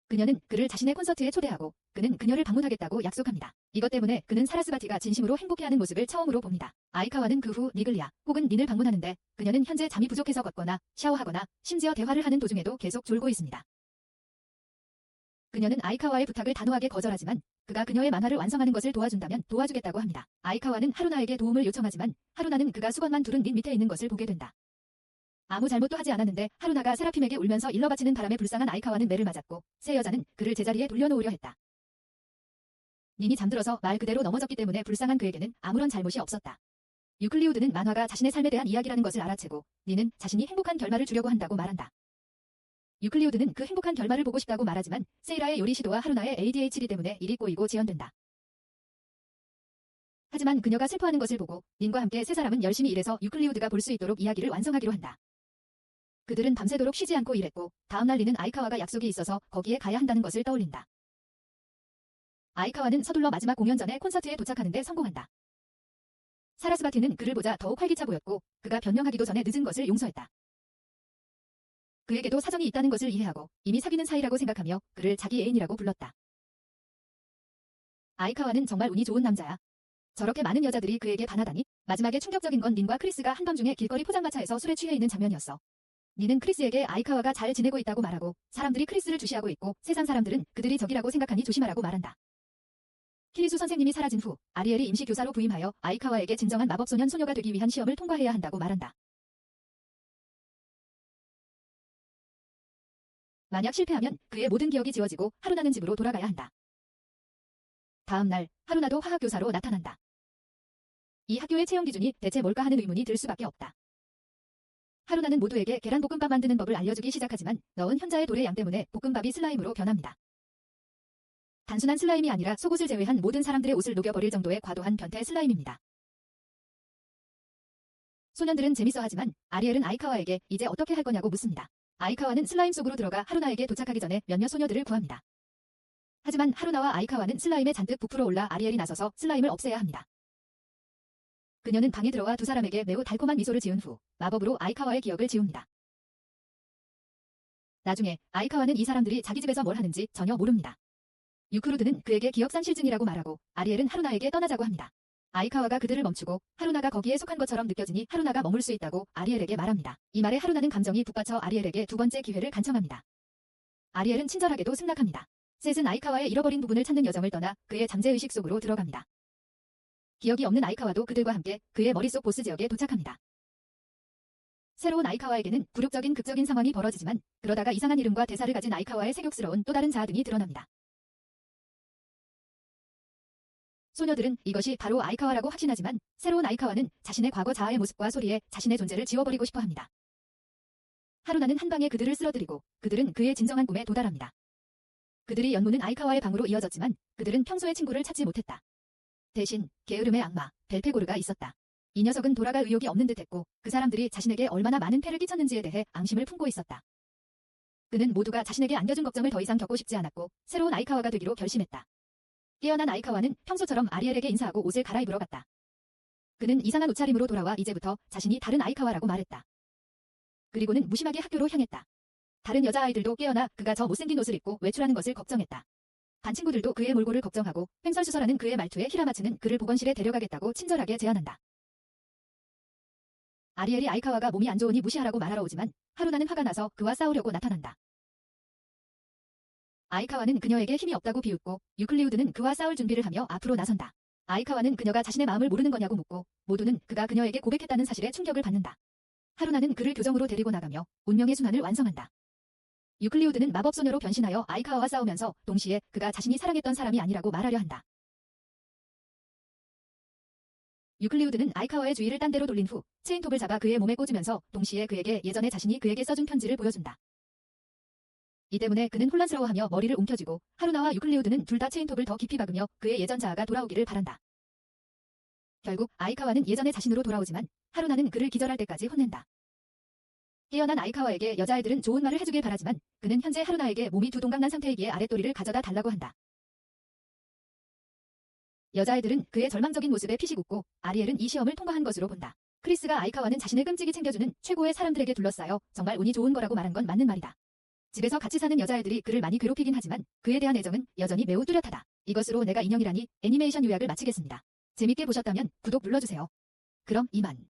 그녀는 그를 자신의 콘서트에 초대하고 그는 그녀를 방문하겠다고 약속합니다. 이것 때문에 그는 사라스바티가 진심으로 행복해하는 모습을 처음으로 봅니다. 아이카와는 그 후 니글리아 혹은 닌을 방문하는데 그녀는 현재 잠이 부족해서 걷거나 샤워하거나 심지어 대화를 하는 도중에도 계속 졸고 있습니다. 그녀는 아이카와의 부탁을 단호하게 거절하지만 그가 그녀의 만화를 완성하는 것을 도와준다면 도와주겠다고 합니다. 아이카와는 하루나에게 도움을 요청하지만 하루나는 그가 수건만 두른 닌 밑에 있는 것을 보게 된다. 아무 잘못도 하지 않았는데 하루나가 세라핌에게 울면서 일러바치는 바람에 불쌍한 아이카와는 매를 맞았고 새 여자는 그를 제자리에 돌려놓으려 했다. 닌이 잠들어서 말 그대로 넘어졌기 때문에 불쌍한 그에게는 아무런 잘못이 없었다. 유클리우드는 만화가 자신의 삶에 대한 이야기라는 것을 알아채고 닌은 자신이 행복한 결말을 주려고 한다고 말한다. 유클리우드는 그 행복한 결말을 보고 싶다고 말하지만 세이라의 요리 시도와 하루나의 ADHD 때문에 일이 꼬이고 지연된다. 하지만 그녀가 슬퍼하는 것을 보고 닌과 함께 세 사람은 열심히 일해서 유클리우드가 볼 수 있도록 이야기를 완성하기로 한다. 그들은 밤새도록 쉬지 않고 일했고 다음날 닌은 아이카와가 약속이 있어서 거기에 가야 한다는 것을 떠올린다. 아이카와는 서둘러 마지막 공연 전에 콘서트에 도착하는 데 성공한다. 사라스바티는 그를 보자 더욱 활기차 보였고 그가 변명하기도 전에 늦은 것을 용서했다. 그에게도 사정이 있다는 것을 이해하고 이미 사귀는 사이라고 생각하며 그를 자기 애인이라고 불렀다. 아이카와는 정말 운이 좋은 남자야. 저렇게 많은 여자들이 그에게 반하다니. 마지막에 충격적인 건 닌과 크리스가 한밤중에 길거리 포장마차에서 술에 취해 있는 장면이었어. 닌은 크리스에게 아이카와가 잘 지내고 있다고 말하고 사람들이 크리스를 주시하고 있고 세상 사람들은 그들이 적이라고 생각하니 조심하라고 말한다. 키리수 선생님이 사라진 후 아리엘이 임시 교사로 부임하여 아이카와에게 진정한 마법소년 소녀가 되기 위한 시험을 통과해야 한다고 말한다. 만약 실패하면 그의 모든 기억이 지워지고 하루나는 집으로 돌아가야 한다. 다음 날 하루나도 화학교사로 나타난다. 이 학교의 채용 기준이 대체 뭘까 하는 의문이 들 수밖에 없다. 하루나는 모두에게 계란볶음밥 만드는 법을 알려주기 시작하지만 넣은 현자의 돌의 양 때문에 볶음밥이 슬라임으로 변합니다. 단순한 슬라임이 아니라 속옷을 제외한 모든 사람들의 옷을 녹여버릴 정도의 과도한 변태 슬라임입니다. 소년들은 재밌어하지만 아리엘은 아이카와에게 이제 어떻게 할 거냐고 묻습니다. 아이카와는 슬라임 속으로 들어가 하루나에게 도착하기 전에 몇몇 소녀들을 구합니다. 하지만 하루나와 아이카와는 슬라임에 잔뜩 부풀어 올라 아리엘이 나서서 슬라임을 없애야 합니다. 그녀는 방에 들어와 두 사람에게 매우 달콤한 미소를 지은 후 마법으로 아이카와의 기억을 지웁니다. 나중에 아이카와는 이 사람들이 자기 집에서 뭘 하는지 전혀 모릅니다. 유크루드는 그에게 기억상실증이라고 말하고 아리엘은 하루나에게 떠나자고 합니다. 아이카와가 그들을 멈추고 하루나가 거기에 속한 것처럼 느껴지니 하루나가 머물 수 있다고 아리엘에게 말합니다. 이 말에 하루나는 감정이 북받쳐 아리엘에게 두 번째 기회를 간청합니다. 아리엘은 친절하게도 승낙합니다. 셋은 아이카와의 잃어버린 부분을 찾는 여정을 떠나 그의 잠재의식 속으로 들어갑니다. 기억이 없는 아이카와도 그들과 함께 그의 머릿속 보스 지역에 도착합니다. 새로운 아이카와에게는 굴욕적인 극적인 상황이 벌어지지만 그러다가 이상한 이름과 대사를 가진 아이카와의 세격스러운 또 다른 자아 등이 드러납니다. 소녀들은 이것이 바로 아이카와라고 확신하지만 새로운 아이카와는 자신의 과거 자아의 모습과 소리에 자신의 존재를 지워버리고 싶어 합니다. 하루나는 한 방에 그들을 쓰러뜨리고 그들은 그의 진정한 꿈에 도달합니다. 그들이 연문은 아이카와의 방으로 이어졌지만 그들은 평소의 친구를 찾지 못했다. 대신 게으름의 악마 벨페고르가 있었다. 이 녀석은 돌아갈 의욕이 없는 듯했고 그 사람들이 자신에게 얼마나 많은 폐를 끼쳤는지에 대해 앙심을 품고 있었다. 그는 모두가 자신에게 안겨준 걱정을 더 이상 겪고 싶지 않았고 새로운 아이카와가 되기로 결심했다. 깨어난 아이카와는 평소처럼 아리엘에게 인사하고 옷을 갈아입으러 갔다. 그는 이상한 옷차림으로 돌아와 이제부터 자신이 다른 아이카와라고 말했다. 그리고는 무심하게 학교로 향했다. 다른 여자아이들도 깨어나 그가 저 못생긴 옷을 입고 외출하는 것을 걱정했다. 반 친구들도 그의 몰골을 걱정하고 횡설수설하는 그의 말투에 히라마츠는 그를 보건실에 데려가겠다고 친절하게 제안한다. 아리엘이 아이카와가 몸이 안 좋으니 무시하라고 말하러 오지만 하루나는 화가 나서 그와 싸우려고 나타난다. 아이카와는 그녀에게 힘이 없다고 비웃고 유클리우드는 그와 싸울 준비를 하며 앞으로 나선다. 아이카와는 그녀가 자신의 마음을 모르는 거냐고 묻고 모두는 그가 그녀에게 고백했다는 사실에 충격을 받는다. 하루나는 그를 교정으로 데리고 나가며 운명의 순환을 완성한다. 유클리우드는 마법소녀로 변신하여 아이카와와 싸우면서 동시에 그가 자신이 사랑했던 사람이 아니라고 말하려 한다. 유클리우드는 아이카와의 주의를 딴 데로 돌린 후 체인톱을 잡아 그의 몸에 꽂으면서 동시에 그에게 예전에 자신이 그에게 써준 편지를 보여준다. 이 때문에 그는 혼란스러워하며 머리를 움켜쥐고 하루나와 유클리우드는 둘 다 체인톱을 더 깊이 박으며 그의 예전 자아가 돌아오기를 바란다. 결국 아이카와는 예전의 자신으로 돌아오지만 하루나는 그를 기절할 때까지 혼낸다. 깨어난 아이카와에게 여자애들은 좋은 말을 해주길 바라지만 그는 현재 하루나에게 몸이 두 동강 난 상태이기에 아랫도리를 가져다 달라고 한다. 여자애들은 그의 절망적인 모습에 피식 웃고 아리엘은 이 시험을 통과한 것으로 본다. 크리스가 아이카와는 자신을 끔찍이 챙겨주는 최고의 사람들에게 둘러싸여 정말 운이 좋은 거라고 말한 건 맞는 말이다. 집에서 같이 사는 여자애들이 그를 많이 괴롭히긴 하지만 그에 대한 애정은 여전히 매우 뚜렷하다. 이것으로 내가 인형이라니 애니메이션 요약을 마치겠습니다. 재밌게 보셨다면 구독 눌러주세요. 그럼 이만.